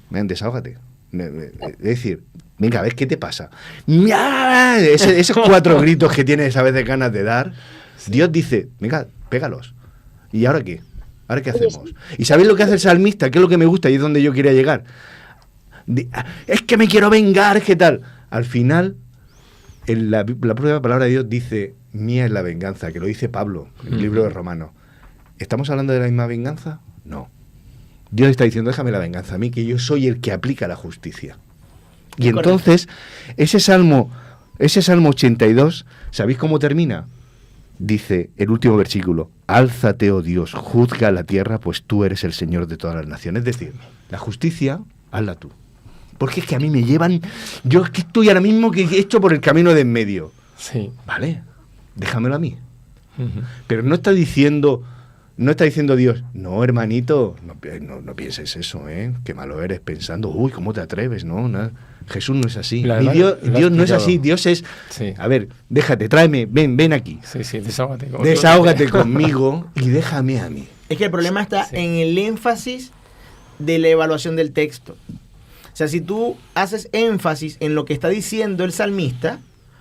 Desahógate. Es decir, venga, a ver, ¿qué te pasa? Esos 4 gritos que tienes a veces ganas de dar, sí. Dios dice, venga, pégalos. ¿Y ahora qué? ¿Ahora qué hacemos? ¿Y sabéis lo que hace el salmista? ¿Qué es lo que me gusta y es donde yo quería llegar? Es que me quiero vengar, ¿qué tal? Al final, la propia palabra de Dios dice... Mía es la venganza, que lo dice Pablo en el libro de Romanos. ¿Estamos hablando de la misma venganza? No. Dios está diciendo, déjame la venganza a mí, que yo soy el que aplica la justicia. Y entonces, ese Salmo 82, ¿sabéis cómo termina? Dice el último versículo, álzate, oh Dios, juzga la tierra, pues tú eres el Señor de todas las naciones. Es decir, la justicia, hazla tú. Porque es que a mí me llevan... Yo es que estoy ahora mismo que he hecho por el camino de en medio. Sí. Vale, déjamelo a mí. Pero no está diciendo Dios, no, hermanito, no pienses eso, qué malo eres pensando, uy, ¿cómo te atreves? No, Jesús no es así. Dios no es así, Dios es, sí. A ver, déjate, tráeme, ven aquí. Sí, desahógate. Desahógate conmigo y déjame a mí. Es que el problema está en el énfasis de la evaluación del texto. O sea, si tú haces énfasis en lo que está diciendo el salmista,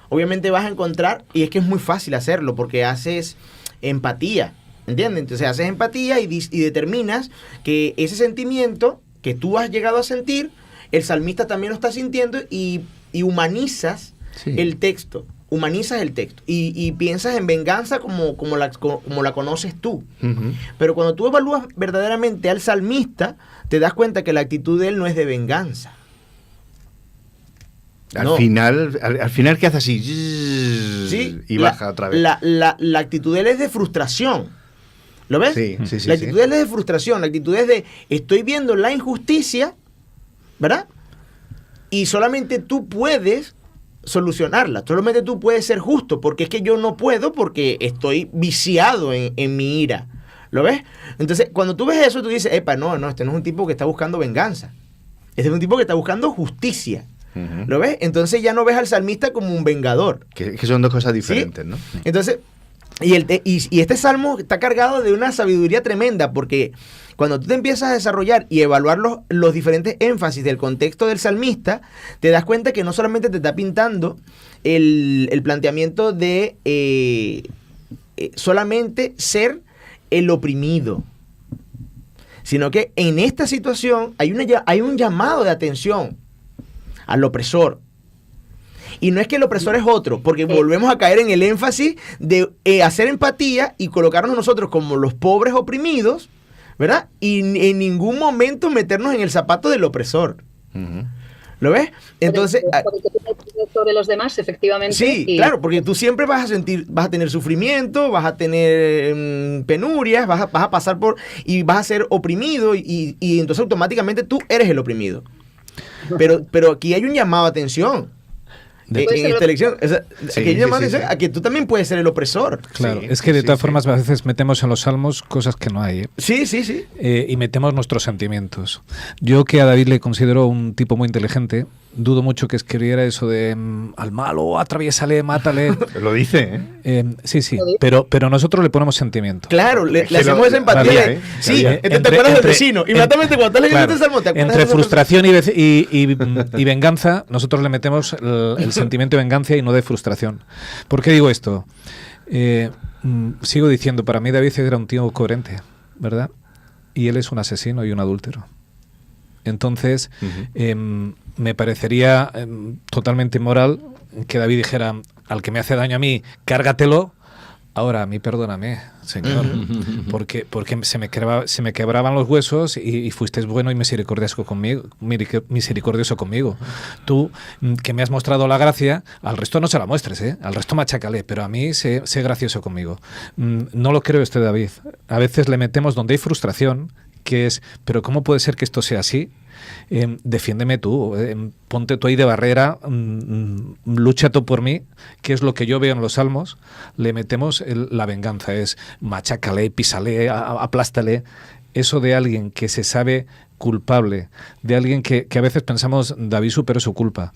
obviamente vas a encontrar, y es que es muy fácil hacerlo, porque haces empatía, ¿entiendes? Entonces haces empatía y determinas que ese sentimiento que tú has llegado a sentir, el salmista también lo está sintiendo y humanizas el texto. Humanizas el texto y piensas en venganza como la conoces tú. Pero cuando tú evalúas verdaderamente al salmista, te das cuenta que la actitud de él no es de venganza. Al final ¿qué hace así? Sí, y baja otra vez. La actitud de él es de frustración. ¿Lo ves? Sí, la actitud de él es de frustración. La actitud es de, estoy viendo la injusticia, ¿verdad? Y solamente tú puedes solucionarla. Solamente tú puedes ser justo, porque es que yo no puedo porque estoy viciado en mi ira. ¿Lo ves? Entonces, cuando tú ves eso, tú dices, no, este no es un tipo que está buscando venganza. Este es un tipo que está buscando justicia. ¿Lo ves? Entonces ya no ves al salmista como un vengador. Que son dos cosas diferentes, ¿sí? ¿No? Entonces, y este salmo está cargado de una sabiduría tremenda, porque cuando tú te empiezas a desarrollar y evaluar los diferentes énfasis del contexto del salmista, te das cuenta que no solamente te está pintando el planteamiento de solamente ser el oprimido, sino que en esta situación hay un llamado de atención al opresor. Y no es que el opresor es otro, porque volvemos a caer en el énfasis de hacer empatía y colocarnos nosotros como los pobres oprimidos, ¿verdad? Y en ningún momento meternos en el zapato del opresor. ¿Lo ves? Entonces, sobre los demás, efectivamente. Sí, claro, porque tú siempre vas a tener sufrimiento, vas a tener penurias, vas a pasar y vas a ser oprimido y entonces automáticamente tú eres el oprimido. Pero aquí hay un llamado a atención. En esta elección, a que tú también puedes ser el opresor. Claro, es que de todas formas a veces metemos en los salmos cosas que no hay. Sí. Y metemos nuestros sentimientos. Yo, que a David le considero un tipo muy inteligente, dudo mucho que escribiera eso de al malo, atraviésale, mátale. Lo dice, Sí, pero nosotros le ponemos sentimiento. Claro, le hacemos esa empatía. Te acuerdas del vecino. Inmediatamente cuando estás leyendo este salmo, te acuerdas entre frustración y venganza, nosotros le metemos el sentimiento de venganza y no de frustración. ¿Por qué digo esto? Sigo diciendo, para mí David era un tío coherente, ¿verdad? Y él es un asesino y un adúltero. Entonces, me parecería totalmente inmoral que David dijera, al que me hace daño a mí, cárgatelo, ahora a mí perdóname, Señor, porque se me quebraban los huesos y fuisteis bueno y misericordioso conmigo. Tú, que me has mostrado la gracia, al resto no se la muestres, al resto machácale, pero a mí sé gracioso conmigo. No lo creo David. A veces le metemos donde hay frustración, que es, pero ¿cómo puede ser que esto sea así? Defiéndeme tú, ponte tú ahí de barrera, lucha tú por mí, que es lo que yo veo en los salmos. Le metemos la venganza, es machácale, písale, aplástale. Eso de alguien que se sabe culpable, de alguien que a veces pensamos, David superó su culpa.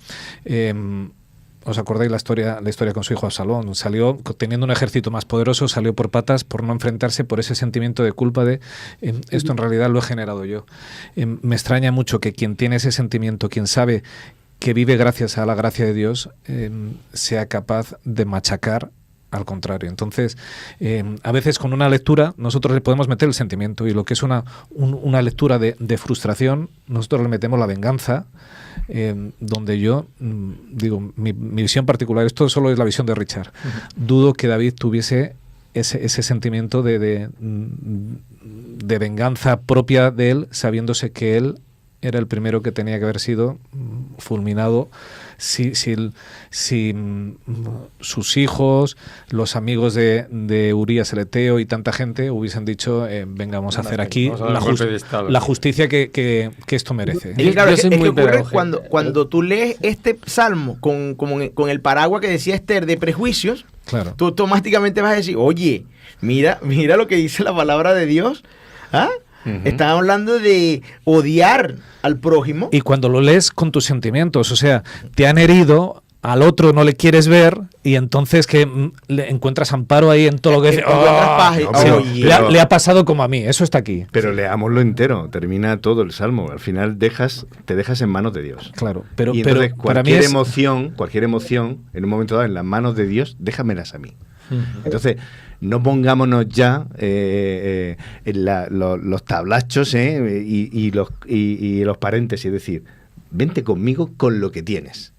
¿Os acordáis la historia con su hijo Absalón? Salió, teniendo un ejército más poderoso, salió por patas por no enfrentarse, por ese sentimiento de culpa de esto en realidad lo he generado yo. Me extraña mucho que quien tiene ese sentimiento, quien sabe que vive gracias a la gracia de Dios, sea capaz de machacar al contrario. Entonces, a veces con una lectura nosotros le podemos meter el sentimiento, y lo que es una lectura de frustración, nosotros le metemos la venganza, donde yo digo, mi visión particular, esto solo es la visión de Richard, dudo que David tuviese ese sentimiento de venganza propia de él, sabiéndose que él era el primero que tenía que haber sido fulminado si sus hijos, los amigos de Urías el Eteo y tanta gente hubiesen dicho, venga, vamos a hacer aquí la justicia que esto merece. Claro, es que ocurre cuando tú lees este salmo con el paraguas que decía Esther de prejuicios, claro, tú automáticamente vas a decir, oye, mira lo que dice la palabra de Dios, ¿ah? Están hablando de odiar al prójimo. Y cuando lo lees con tus sentimientos, o sea, te han herido, al otro no le quieres ver y entonces que le encuentras amparo ahí en todo lo que dice. Le ha pasado como a mí, eso está aquí. Pero leámoslo entero, termina todo el Salmo. Al final te dejas en manos de Dios. Claro, pero cualquier emoción, en un momento dado, en las manos de Dios, déjamelas a mí. Entonces, no pongámonos ya los tablachos y los paréntesis, es decir, vente conmigo con lo que tienes.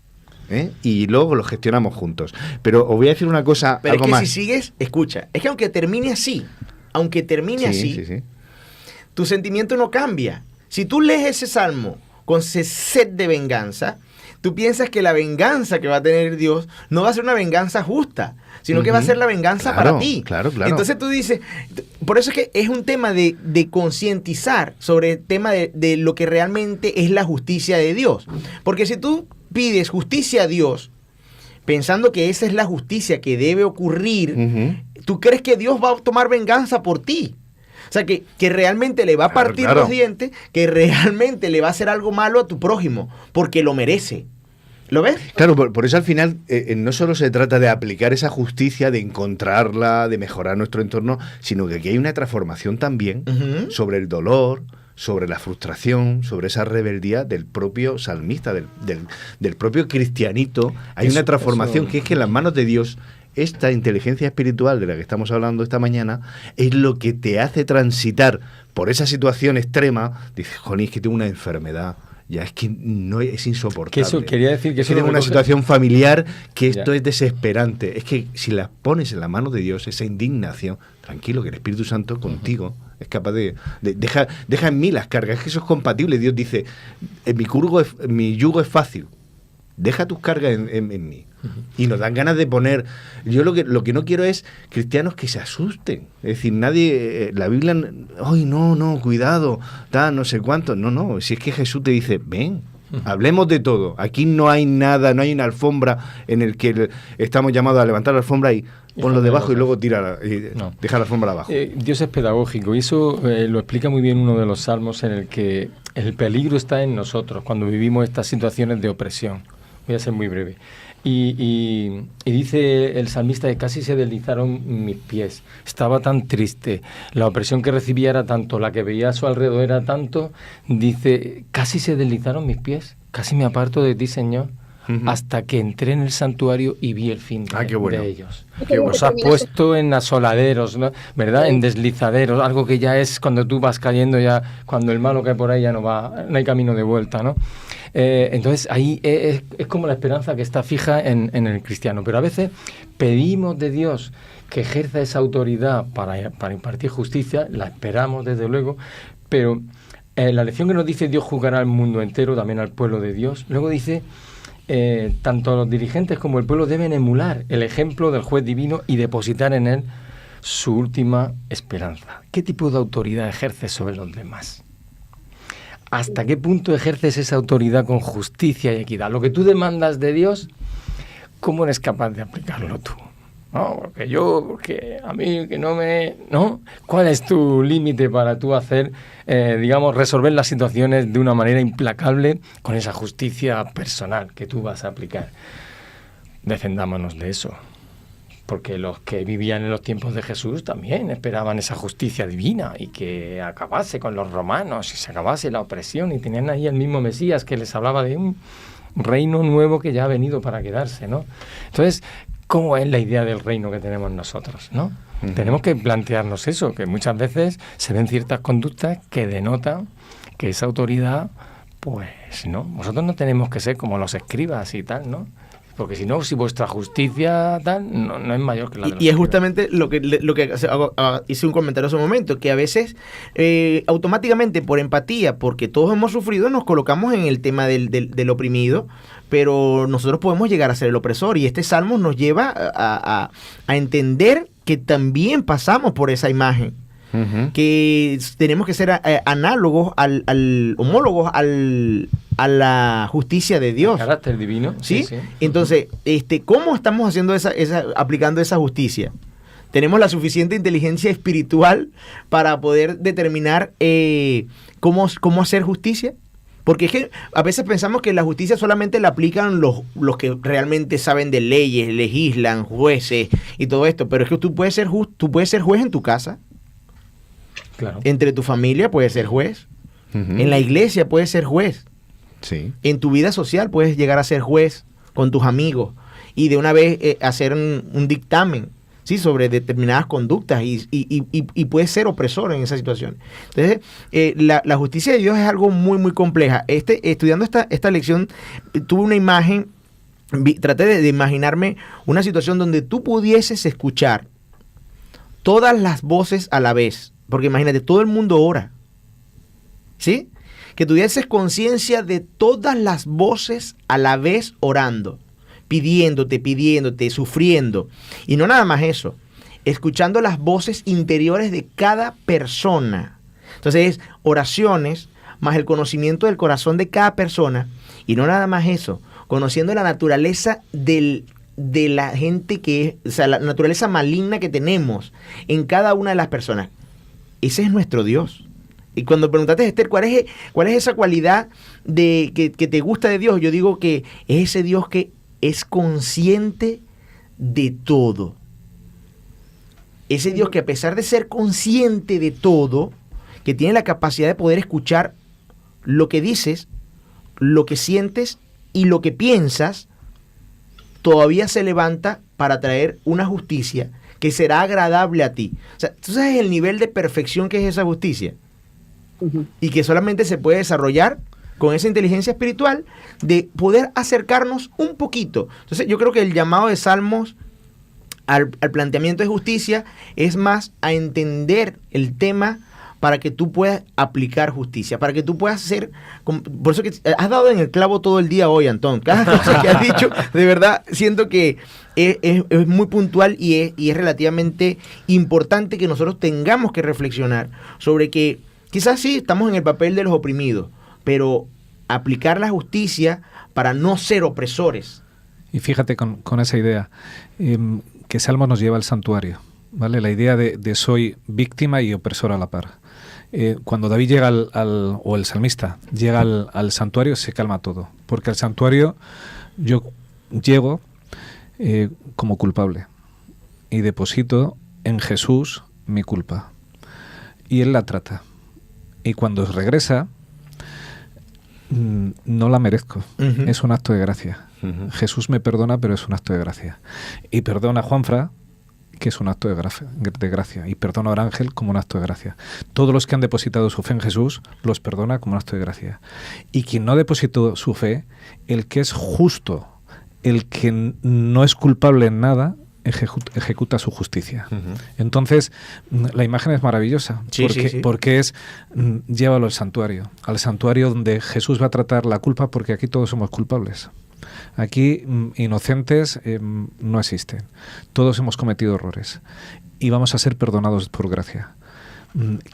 Y luego lo gestionamos juntos. Pero os voy a decir una cosa. Pero algo es que más. si sigues, escucha, es que aunque termine así, tu sentimiento no cambia. Si tú lees ese salmo con ese sed de venganza, tú piensas que la venganza que va a tener Dios no va a ser una venganza justa, sino que va a ser la venganza para ti. Claro. Entonces tú dices, por eso es que es un tema de concientizar sobre el tema de lo que realmente es la justicia de Dios. Porque si tú pides justicia a Dios, pensando que esa es la justicia que debe ocurrir, tú crees que Dios va a tomar venganza por ti. O sea, que realmente le va a partir los dientes, que realmente le va a hacer algo malo a tu prójimo, porque lo merece. ¿Lo ves? Claro, por eso al final no solo se trata de aplicar esa justicia, de encontrarla, de mejorar nuestro entorno, sino que aquí hay una transformación también sobre el dolor, sobre la frustración, sobre esa rebeldía del propio salmista, del propio cristianito. Hay una transformación que es que en las manos de Dios, esta inteligencia espiritual de la que estamos hablando esta mañana, es lo que te hace transitar por esa situación extrema. Dices, jolín, es que tengo una enfermedad. Ya es que no es insoportable. Que eso, quería decir que eso tengo una situación familiar que esto es desesperante. Es que si la pones en la mano de Dios, esa indignación, tranquilo, que el Espíritu Santo contigo es capaz de deja en mí las cargas. Es que eso es compatible. Dios dice, mi yugo es fácil. Deja tus cargas en mí. Y nos dan ganas de poner. Yo lo que no quiero es cristianos que se asusten. Es decir, nadie. La Biblia. ¡Ay, no, cuidado! No sé cuánto. No. Si es que Jesús te dice, ven, hablemos de todo. Aquí no hay nada, no hay una alfombra en el que estamos llamados a levantar la alfombra y ponlo debajo y luego tírala y deja la alfombra abajo. Dios es pedagógico y eso lo explica muy bien uno de los salmos en el que el peligro está en nosotros cuando vivimos estas situaciones de opresión. Voy a ser muy breve. Y dice el salmista que casi se deslizaron mis pies. Estaba tan triste. La opresión que recibía era tanto, la que veía a su alrededor era tanto. Dice, casi se deslizaron mis pies. Casi me aparto de ti, Señor. Hasta que entré en el santuario y vi el fin de ellos. Os has puesto en asoladeros, ¿no? ¿Verdad? En deslizaderos, algo que ya es cuando tú vas cayendo, ya cuando el malo cae por ahí ya no hay camino de vuelta, ¿no? Entonces ahí es como la esperanza que está fija en el cristiano. Pero a veces pedimos de Dios que ejerza esa autoridad para impartir justicia, la esperamos desde luego, pero la lección que nos dice Dios juzgará al mundo entero, también al pueblo de Dios, luego dice... tanto los dirigentes como el pueblo deben emular el ejemplo del juez divino y depositar en él su última esperanza. ¿Qué tipo de autoridad ejerces sobre los demás? ¿Hasta qué punto ejerces esa autoridad con justicia y equidad? Lo que tú demandas de Dios, ¿cómo eres capaz de aplicarlo tú? No, porque a mí que no me... ¿no? ¿Cuál es tu límite para tú hacer, resolver las situaciones de una manera implacable con esa justicia personal que tú vas a aplicar? Defendámonos de eso. Porque los que vivían en los tiempos de Jesús también esperaban esa justicia divina y que acabase con los romanos y se acabase la opresión y tenían ahí el mismo Mesías que les hablaba de un reino nuevo que ya ha venido para quedarse, ¿no? Entonces, ¿cómo es la idea del reino que tenemos nosotros, no? Tenemos que plantearnos eso, que muchas veces se ven ciertas conductas que denotan que esa autoridad, pues, no, vosotros no tenemos que ser como los escribas y tal, ¿no? Porque si no, si vuestra justicia tal, no es mayor que la de los Y es justamente lo que hice un comentario hace un momento, que a veces automáticamente por empatía, porque todos hemos sufrido, nos colocamos en el tema del oprimido, pero nosotros podemos llegar a ser el opresor y este salmo nos lleva a entender que también pasamos por esa imagen. Que tenemos que ser análogos homólogos a la justicia de Dios. El carácter divino. ¿Sí? Entonces, ¿cómo estamos haciendo aplicando esa justicia? Tenemos la suficiente inteligencia espiritual para poder determinar cómo hacer justicia. Porque es que a veces pensamos que la justicia solamente la aplican los que realmente saben de leyes, legislan, jueces y todo esto, pero es que tú puedes ser juez en tu casa. Claro. Entre tu familia puedes ser juez. En la iglesia puedes ser juez. Sí. En tu vida social puedes llegar a ser juez con tus amigos y de una vez hacer un dictamen, ¿sí?, sobre determinadas conductas y puedes ser opresor en esa situación. Entonces, la justicia de Dios es algo muy, muy compleja. Estudiando esta lección, tuve una imagen, traté de imaginarme una situación donde tú pudieses escuchar todas las voces a la vez. Porque imagínate, todo el mundo ora, ¿sí? Que tuvieses conciencia de todas las voces a la vez orando, pidiéndote, sufriendo. Y no nada más eso, escuchando las voces interiores de cada persona. Entonces, oraciones más el conocimiento del corazón de cada persona. Y no nada más eso, conociendo la naturaleza de la gente que es, o sea, la naturaleza maligna que tenemos en cada una de las personas. Ese es nuestro Dios. Y cuando preguntaste, Esther, ¿cuál es esa cualidad que te gusta de Dios? Yo digo que es ese Dios que es consciente de todo. Ese Dios que, a pesar de ser consciente de todo, que tiene la capacidad de poder escuchar lo que dices, lo que sientes y lo que piensas, todavía se levanta para traer una justicia que será agradable a ti. O sea, ¿tú sabes el nivel de perfección que es esa justicia? Y que solamente se puede desarrollar con esa inteligencia espiritual de poder acercarnos un poquito. Entonces yo creo que el llamado de Salmos al planteamiento de justicia es más a entender el tema para que tú puedas aplicar justicia, para que tú puedas ser... Por eso que has dado en el clavo todo el día hoy, Antón. Cada cosa que has dicho, de verdad, siento que es muy puntual y es relativamente importante que nosotros tengamos que reflexionar sobre que quizás sí estamos en el papel de los oprimidos, pero aplicar la justicia para no ser opresores. Y fíjate con esa idea, que Salmo nos lleva al santuario, ¿vale? La idea de soy víctima y opresor a la par. Cuando David llega o el salmista llega al santuario, se calma todo, porque al santuario yo llego como culpable y deposito en Jesús mi culpa y Él la trata, y cuando regresa no la merezco. Es un acto de gracia. Jesús me perdona, pero es un acto de gracia, y perdona a Juanfra, que es un acto de gracia, y perdona a Ángel como un acto de gracia. Todos los que han depositado su fe en Jesús los perdona como un acto de gracia. Y quien no depositó su fe, el que es justo, el que no es culpable en nada, ejecuta su justicia. Entonces, la imagen es maravillosa, porque es, llévalo al santuario donde Jesús va a tratar la culpa, porque aquí todos somos culpables. Aquí inocentes no existen. Todos hemos cometido errores y vamos a ser perdonados por gracia.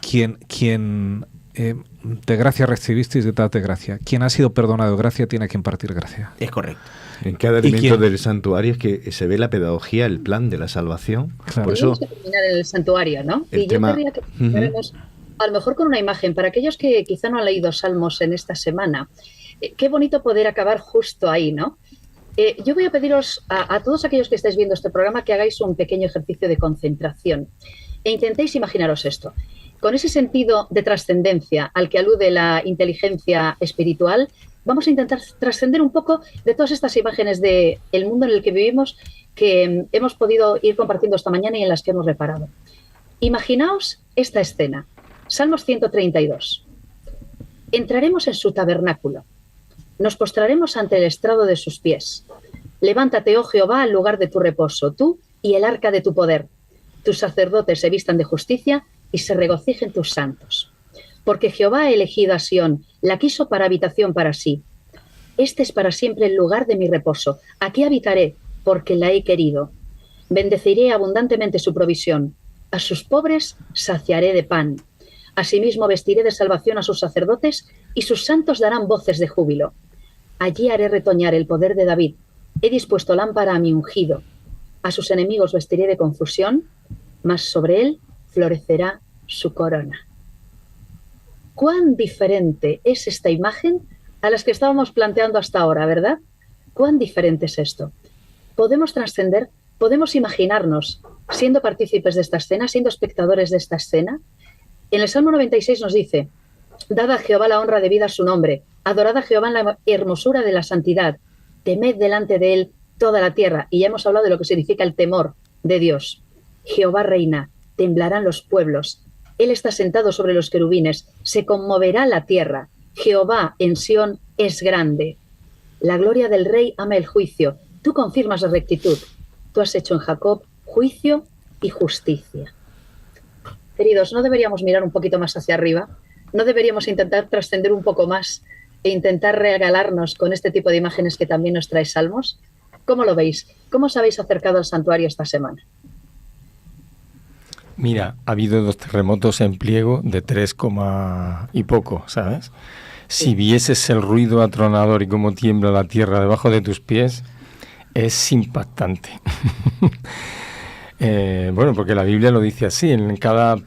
Quien de gracia recibisteis, de tal de gracia. Quien ha sido perdonado de gracia tiene que impartir gracia. Es correcto. En cada elemento del santuario es que se ve la pedagogía, el plan de la salvación. Claro. Por eso, terminar en el santuario, ¿no? El Y tema... yo querría que termináramos, a lo mejor con una imagen, para aquellos que quizá no han leído Salmos en esta semana. Qué bonito poder acabar justo ahí, ¿no? Yo voy a pediros a todos aquellos que estáis viendo este programa que hagáis un pequeño ejercicio de concentración e intentéis imaginaros esto. Con ese sentido de trascendencia al que alude la inteligencia espiritual, vamos a intentar trascender un poco de todas estas imágenes del mundo en el que vivimos, que hemos podido ir compartiendo esta mañana y en las que hemos reparado. Imaginaos esta escena. Salmos 132. Entraremos en su tabernáculo. Nos postraremos ante el estrado de sus pies. Levántate, oh Jehová, al lugar de tu reposo, tú y el arca de tu poder. Tus sacerdotes se vistan de justicia y se regocijen tus santos. Porque Jehová ha elegido a Sión, la quiso para habitación para sí. Este es para siempre el lugar de mi reposo. Aquí habitaré, porque la he querido. Bendeciré abundantemente su provisión. A sus pobres saciaré de pan. Asimismo vestiré de salvación a sus sacerdotes, y sus santos darán voces de júbilo. Allí haré retoñar el poder de David. He dispuesto lámpara a mi ungido. A sus enemigos vestiré de confusión, mas sobre él florecerá su corona. ¿Cuán diferente es esta imagen a las que estábamos planteando hasta ahora, ¿verdad? ¿Cuán diferente es esto? Podemos trascender, podemos imaginarnos siendo partícipes de esta escena, siendo espectadores de esta escena. En el Salmo 96 nos dice: dad a Jehová la honra debida a su nombre, adorad a Jehová en la hermosura de la santidad, temed delante de él toda la tierra. Y ya hemos hablado de lo que significa el temor de Dios. Jehová reina, temblarán los pueblos. Él está sentado sobre los querubines, se conmoverá la tierra. Jehová en Sión es grande. La gloria del rey ama el juicio. Tú confirmas la rectitud. Tú has hecho en Jacob juicio y justicia. Queridos, ¿no deberíamos mirar un poquito más hacia arriba? ¿No deberíamos intentar trascender un poco más e intentar regalarnos con este tipo de imágenes que también nos trae Salmos? ¿Cómo lo veis? ¿Cómo os habéis acercado al santuario esta semana? Mira, ha habido 2 terremotos en pliego de 3, y poco, ¿sabes? Si vieses el ruido atronador y cómo tiembla la tierra debajo de tus pies, es impactante. Bueno, porque la Biblia lo dice así, en cada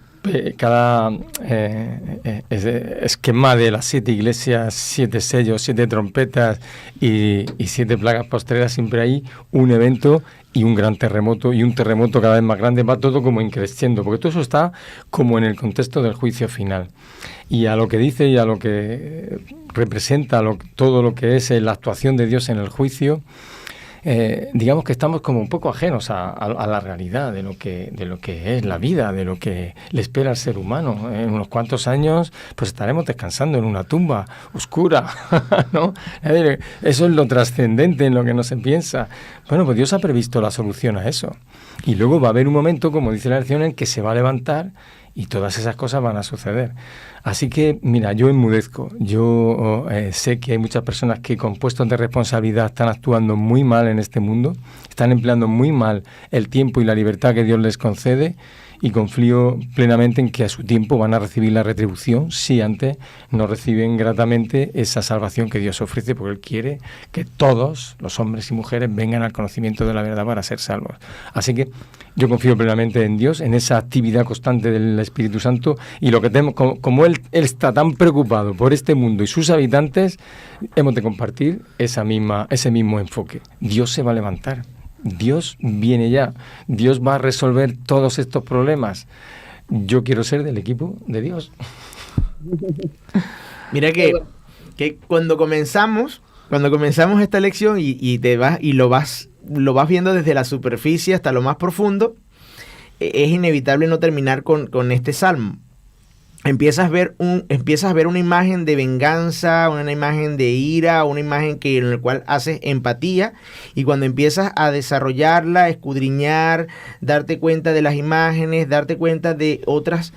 esquema de las 7 iglesias, 7 sellos, 7 trompetas y 7 plagas postreras, siempre hay un evento y un gran terremoto, y un terremoto cada vez más grande, va todo como increciendo, porque todo eso está como en el contexto del juicio final. Y a lo que dice y a lo que representa todo lo que es la actuación de Dios en el juicio, digamos que estamos como un poco ajenos a la realidad de lo que es la vida, de lo que le espera al ser humano. En unos cuantos años pues estaremos descansando en una tumba oscura, ¿no? Eso es lo trascendente en lo que no se piensa. Bueno, pues Dios ha previsto la solución a eso. Y luego va a haber un momento, como dice la lección, en que se va a levantar y todas esas cosas van a suceder. Así que, mira, yo enmudezco. Yo sé que hay muchas personas que con puestos de responsabilidad están actuando muy mal en este mundo, están empleando muy mal el tiempo y la libertad que Dios les concede, y confío plenamente en que a su tiempo van a recibir la retribución si antes no reciben gratamente esa salvación que Dios ofrece, porque Él quiere que todos los hombres y mujeres vengan al conocimiento de la verdad para ser salvos. Así que yo confío plenamente en Dios, en esa actividad constante del Espíritu Santo, y lo que tenemos, como Él está tan preocupado por este mundo y sus habitantes, hemos de compartir ese mismo enfoque. Dios se va a levantar. Dios viene ya, Dios va a resolver todos estos problemas. Yo quiero ser del equipo de Dios. Mira que cuando comenzamos esta lección y te vas y lo vas viendo desde la superficie hasta lo más profundo, es inevitable no terminar con este salmo. Empiezas a ver una imagen de venganza, una imagen de ira, una imagen en la cual haces empatía, y cuando empiezas a desarrollarla, escudriñar, darte cuenta de las imágenes, darte cuenta de otras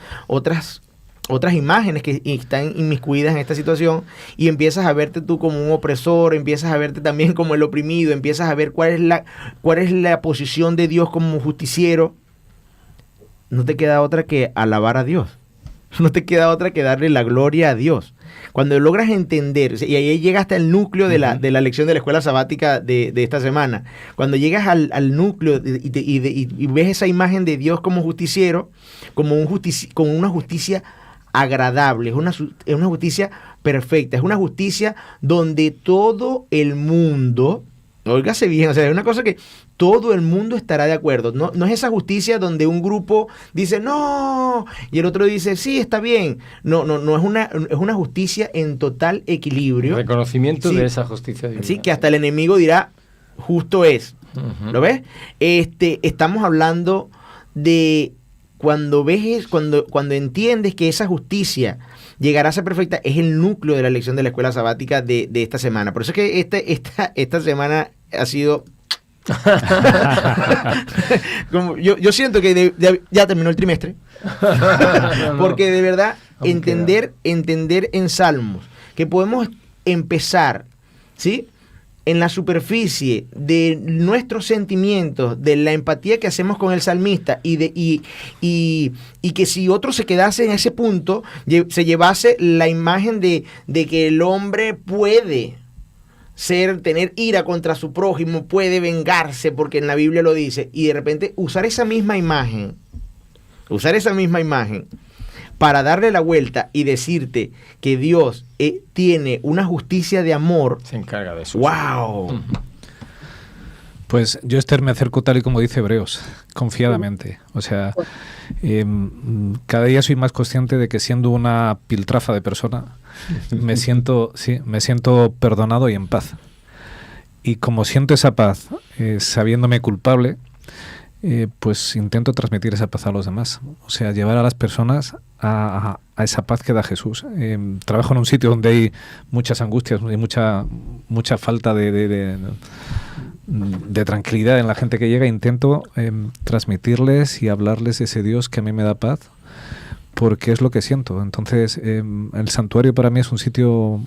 imágenes que están inmiscuidas en esta situación, y empiezas a verte tú como un opresor, empiezas a verte también como el oprimido, empiezas a ver cuál es la posición de Dios como justiciero, no te queda otra que alabar a Dios. No te queda otra que darle la gloria a Dios. Cuando logras entender, y ahí llega hasta el núcleo de la lección de la escuela sabática de esta semana, cuando llegas al núcleo y ves esa imagen de Dios como justiciero, como una justicia agradable, es una justicia perfecta, es una justicia donde todo el mundo, óigase bien, o sea, es una cosa que todo el mundo estará de acuerdo. No es esa justicia donde un grupo dice no y el otro dice sí, está bien. No es una justicia en total equilibrio. Reconocimiento de esa justicia divina. Sí, que hasta el enemigo dirá justo es. Uh-huh. ¿Lo ves? Estamos hablando de cuando entiendes que esa justicia llegará a ser perfecta, es el núcleo de la lección de la escuela sabática de esta semana. Por eso es que esta semana ha sido como yo siento que ya terminó el trimestre. Porque de verdad entender en Salmos que podemos empezar, ¿sí?, en la superficie de nuestros sentimientos, de la empatía que hacemos con el salmista, y que si otro se quedase en ese punto, se llevase la imagen de que el hombre puede tener ira contra su prójimo, puede vengarse, porque en la Biblia lo dice, y de repente usar esa misma imagen para darle la vuelta y decirte que Dios tiene una justicia de amor. Se encarga de eso. ¡Wow! Pues yo, Esther, me acerco tal y como dice Hebreos, confiadamente. O sea, cada día soy más consciente de que, siendo una piltrafa de persona, me siento perdonado y en paz. Y como siento esa paz, sabiéndome culpable, pues intento transmitir esa paz a los demás. O sea, llevar a las personas a esa paz que da Jesús. Trabajo en un sitio donde hay muchas angustias, hay mucha falta de tranquilidad en la gente que llega. Intento transmitirles y hablarles de ese Dios que a mí me da paz, porque es lo que siento. Entonces, el santuario para mí es un sitio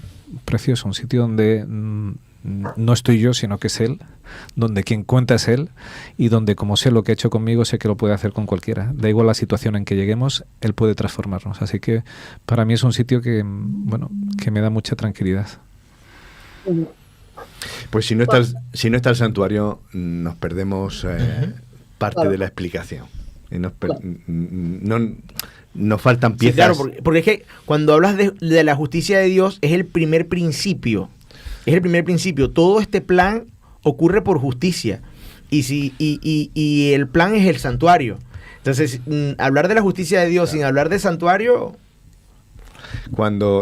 precioso, un sitio donde no estoy yo, sino que es Él, donde quien cuenta es Él, y donde, como sé lo que ha hecho conmigo, sé que lo puede hacer con cualquiera. Da igual la situación en que lleguemos, Él puede transformarnos. Así que para mí es un sitio que me da mucha tranquilidad. Pues si no está el santuario, nos perdemos parte de la explicación. Y nos faltan piezas. Sí, claro, porque es que cuando hablas de la justicia de Dios, es el primer principio. Es el primer principio. Todo este plan ocurre por justicia. Y el plan es el santuario. Entonces, hablar de la justicia de Dios sin hablar de santuario...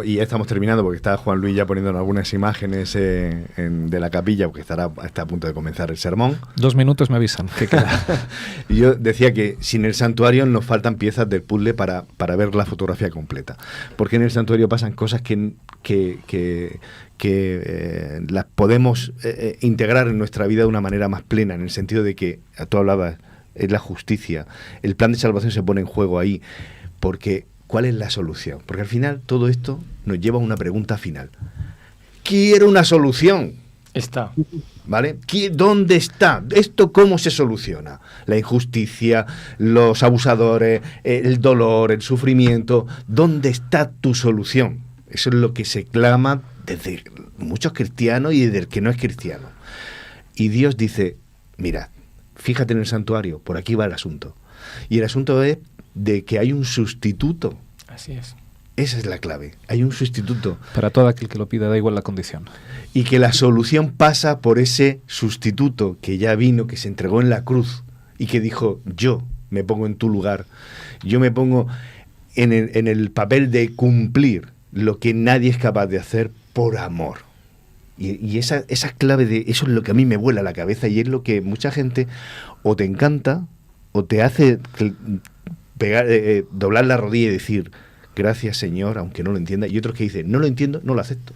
Y ya estamos terminando, porque está Juan Luis ya poniendo algunas imágenes de la capilla, porque está a punto de comenzar el sermón. 2 minutos me avisan que queda. Y yo decía que sin el santuario nos faltan piezas del puzzle para ver la fotografía completa, porque en el santuario pasan cosas que las podemos integrar en nuestra vida de una manera más plena, en el sentido de que, tú hablabas, es la justicia, el plan de salvación se pone en juego ahí, porque ¿cuál es la solución? Porque al final todo esto nos lleva a una pregunta final. Quiero una solución. Está. ¿Vale? ¿Dónde está? ¿Esto cómo se soluciona? La injusticia, los abusadores, el dolor, el sufrimiento. ¿Dónde está tu solución? Eso es lo que se clama desde muchos cristianos y desde el que no es cristiano. Y Dios dice, mira, fíjate en el santuario, por aquí va el asunto. Y el asunto es de que hay un sustituto. Así es. Esa es la clave. Hay un sustituto. Para todo aquel que lo pida, da igual la condición. Y que la solución pasa por ese sustituto que ya vino, que se entregó en la cruz y que dijo, yo me pongo en tu lugar. Yo me pongo en el papel de cumplir lo que nadie es capaz de hacer por amor. Y esa clave de eso es lo que a mí me vuela la cabeza, y es lo que mucha gente o te encanta o te hace doblar la rodilla y decir gracias, Señor, aunque no lo entienda, y otros que dicen no lo entiendo, no lo acepto.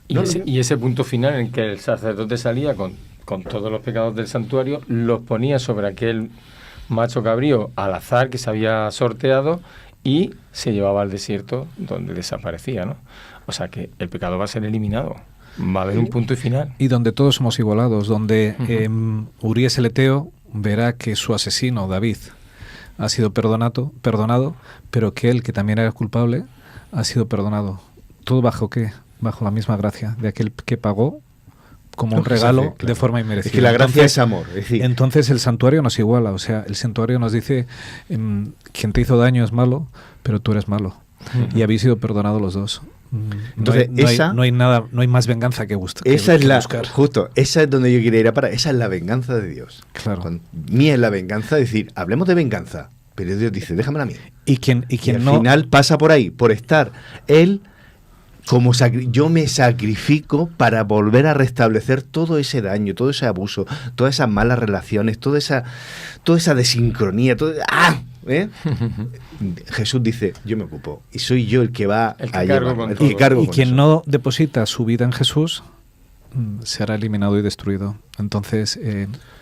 Y ese punto final en que el sacerdote salía con todos los pecados del santuario, los ponía sobre aquel macho cabrío al azar que se había sorteado y se llevaba al desierto, donde desaparecía, ¿no? O sea que el pecado va a ser eliminado. Va a haber un punto y final. Y donde todos somos igualados, donde Urías el Eteo verá que su asesino, David, ha sido perdonado, pero que él, que también era culpable, ha sido perdonado. ¿Todo bajo qué? Bajo la misma gracia de aquel que pagó como un regalo de forma inmerecida. Es que la gracia es amor. Es decir, entonces el santuario nos iguala, o sea, el santuario nos dice, quien te hizo daño es malo, pero tú eres malo. Y habéis sido perdonados los dos. Entonces, no hay más venganza que buscar. Esa es donde yo quería ir a parar. Esa es la venganza de Dios. Claro. Mía es la venganza, es decir, hablemos de venganza, pero Dios dice, déjamela a mí. Y al final pasa por ahí, por estar Él como yo me sacrifico para volver a restablecer todo ese daño, todo ese abuso, todas esas malas relaciones, toda esa desincronía, Jesús dice, yo me ocupo y soy yo el que va a llevar. Y quien no deposita su vida en Jesús será eliminado y destruido. Entonces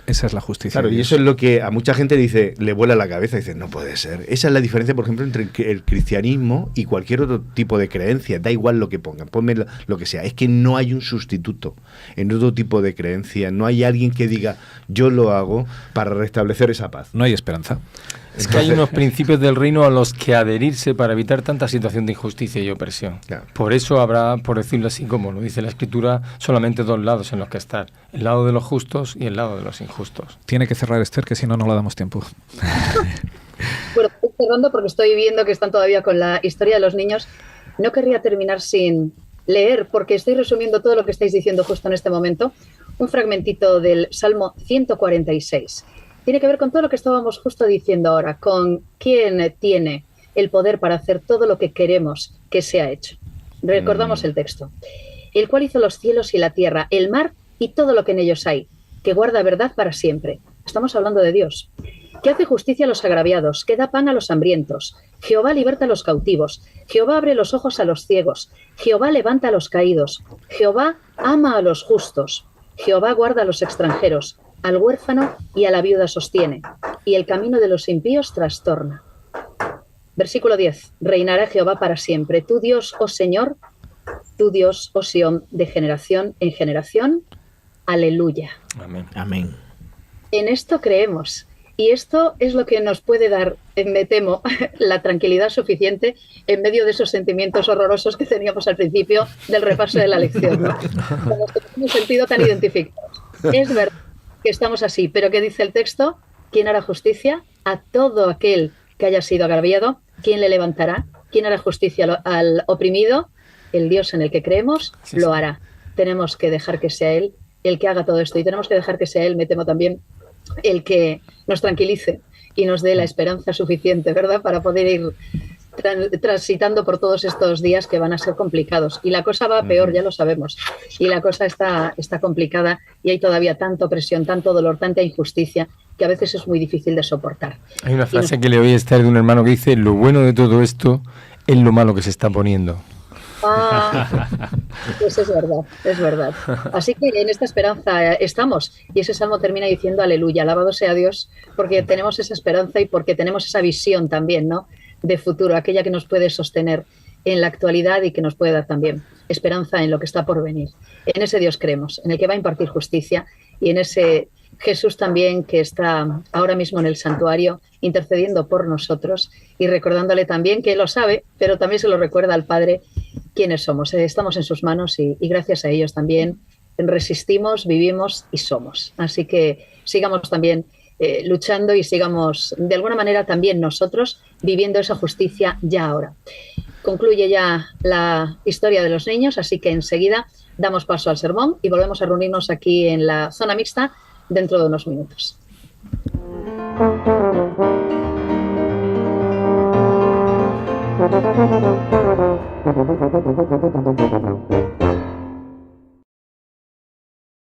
esa es la justicia. Claro, y eso es lo que a mucha gente le vuela la cabeza, dice, no puede ser. Esa es la diferencia, por ejemplo, entre el cristianismo y cualquier otro tipo de creencia. Da igual lo que pongan, ponme lo que sea. Es que no hay un sustituto en otro tipo de creencia. No hay alguien que diga, yo lo hago para restablecer esa paz. No hay esperanza. Es que hay unos principios del reino a los que adherirse para evitar tanta situación de injusticia y opresión. Claro. Por eso habrá, por decirlo así, como lo dice la Escritura, solamente 2 lados en los que estar. El lado de los justos y el lado de los injustos. Tiene que cerrar Esther, que si no, no le damos tiempo. Bueno, cerrando porque estoy viendo que están todavía con la historia de los niños. No querría terminar sin leer, porque estoy resumiendo todo lo que estáis diciendo justo en este momento, un fragmentito del Salmo 146. Tiene que ver con todo lo que estábamos justo diciendo ahora, con quién tiene el poder para hacer todo lo que queremos que sea hecho. Recordamos el texto. El cual hizo los cielos y la tierra, el mar y todo lo que en ellos hay, que guarda verdad para siempre. Estamos hablando de Dios. Que hace justicia a los agraviados, que da pan a los hambrientos. Jehová liberta a los cautivos. Jehová abre los ojos a los ciegos. Jehová levanta a los caídos. Jehová ama a los justos. Jehová guarda a los extranjeros. Al huérfano y a la viuda sostiene. Y el camino de los impíos trastorna. Versículo 10. Reinará Jehová para siempre. Tu Dios, oh Señor, tu Dios, oh Sión, de generación en generación. Aleluya. Amén. Amén. En esto creemos. Y esto es lo que nos puede dar, me temo, la tranquilidad suficiente en medio de esos sentimientos horrorosos que teníamos al principio del repaso de la lección, ¿no? Como nos hemos sentido tan identificados. Es verdad que estamos así, pero ¿qué dice el texto? ¿Quién hará justicia? A todo aquel que haya sido agraviado. ¿Quién le levantará? ¿Quién hará justicia al oprimido? El Dios en el que creemos lo hará. Tenemos que dejar que sea Él el que haga todo esto, y tenemos que dejar que sea Él, me temo también, el que nos tranquilice y nos dé la esperanza suficiente, ¿verdad?, para poder ir transitando por todos estos días que van a ser complicados. Y la cosa va peor, ya lo sabemos. Y la cosa está complicada y hay todavía tanta opresión, tanto dolor, tanta injusticia, que a veces es muy difícil de soportar. Hay una frase que le oí estar de un hermano que dice: lo bueno de todo esto es lo malo que se está poniendo. Pues es verdad. Así que en esta esperanza estamos, y ese salmo termina diciendo aleluya, alabado sea Dios, porque tenemos esa esperanza y porque tenemos esa visión también, ¿no?, de futuro, aquella que nos puede sostener en la actualidad y que nos puede dar también esperanza en lo que está por venir. En ese Dios creemos, en el que va a impartir justicia, y en ese Jesús también que está ahora mismo en el santuario intercediendo por nosotros y recordándole también que Él lo sabe, pero también se lo recuerda al Padre quiénes somos. Estamos en sus manos y gracias a ellos también resistimos, vivimos y somos. Así que sigamos también luchando y sigamos de alguna manera también nosotros viviendo esa justicia ya ahora. Concluye ya la historia de los niños, así que enseguida damos paso al sermón y volvemos a reunirnos aquí en la zona mixta dentro de unos minutos.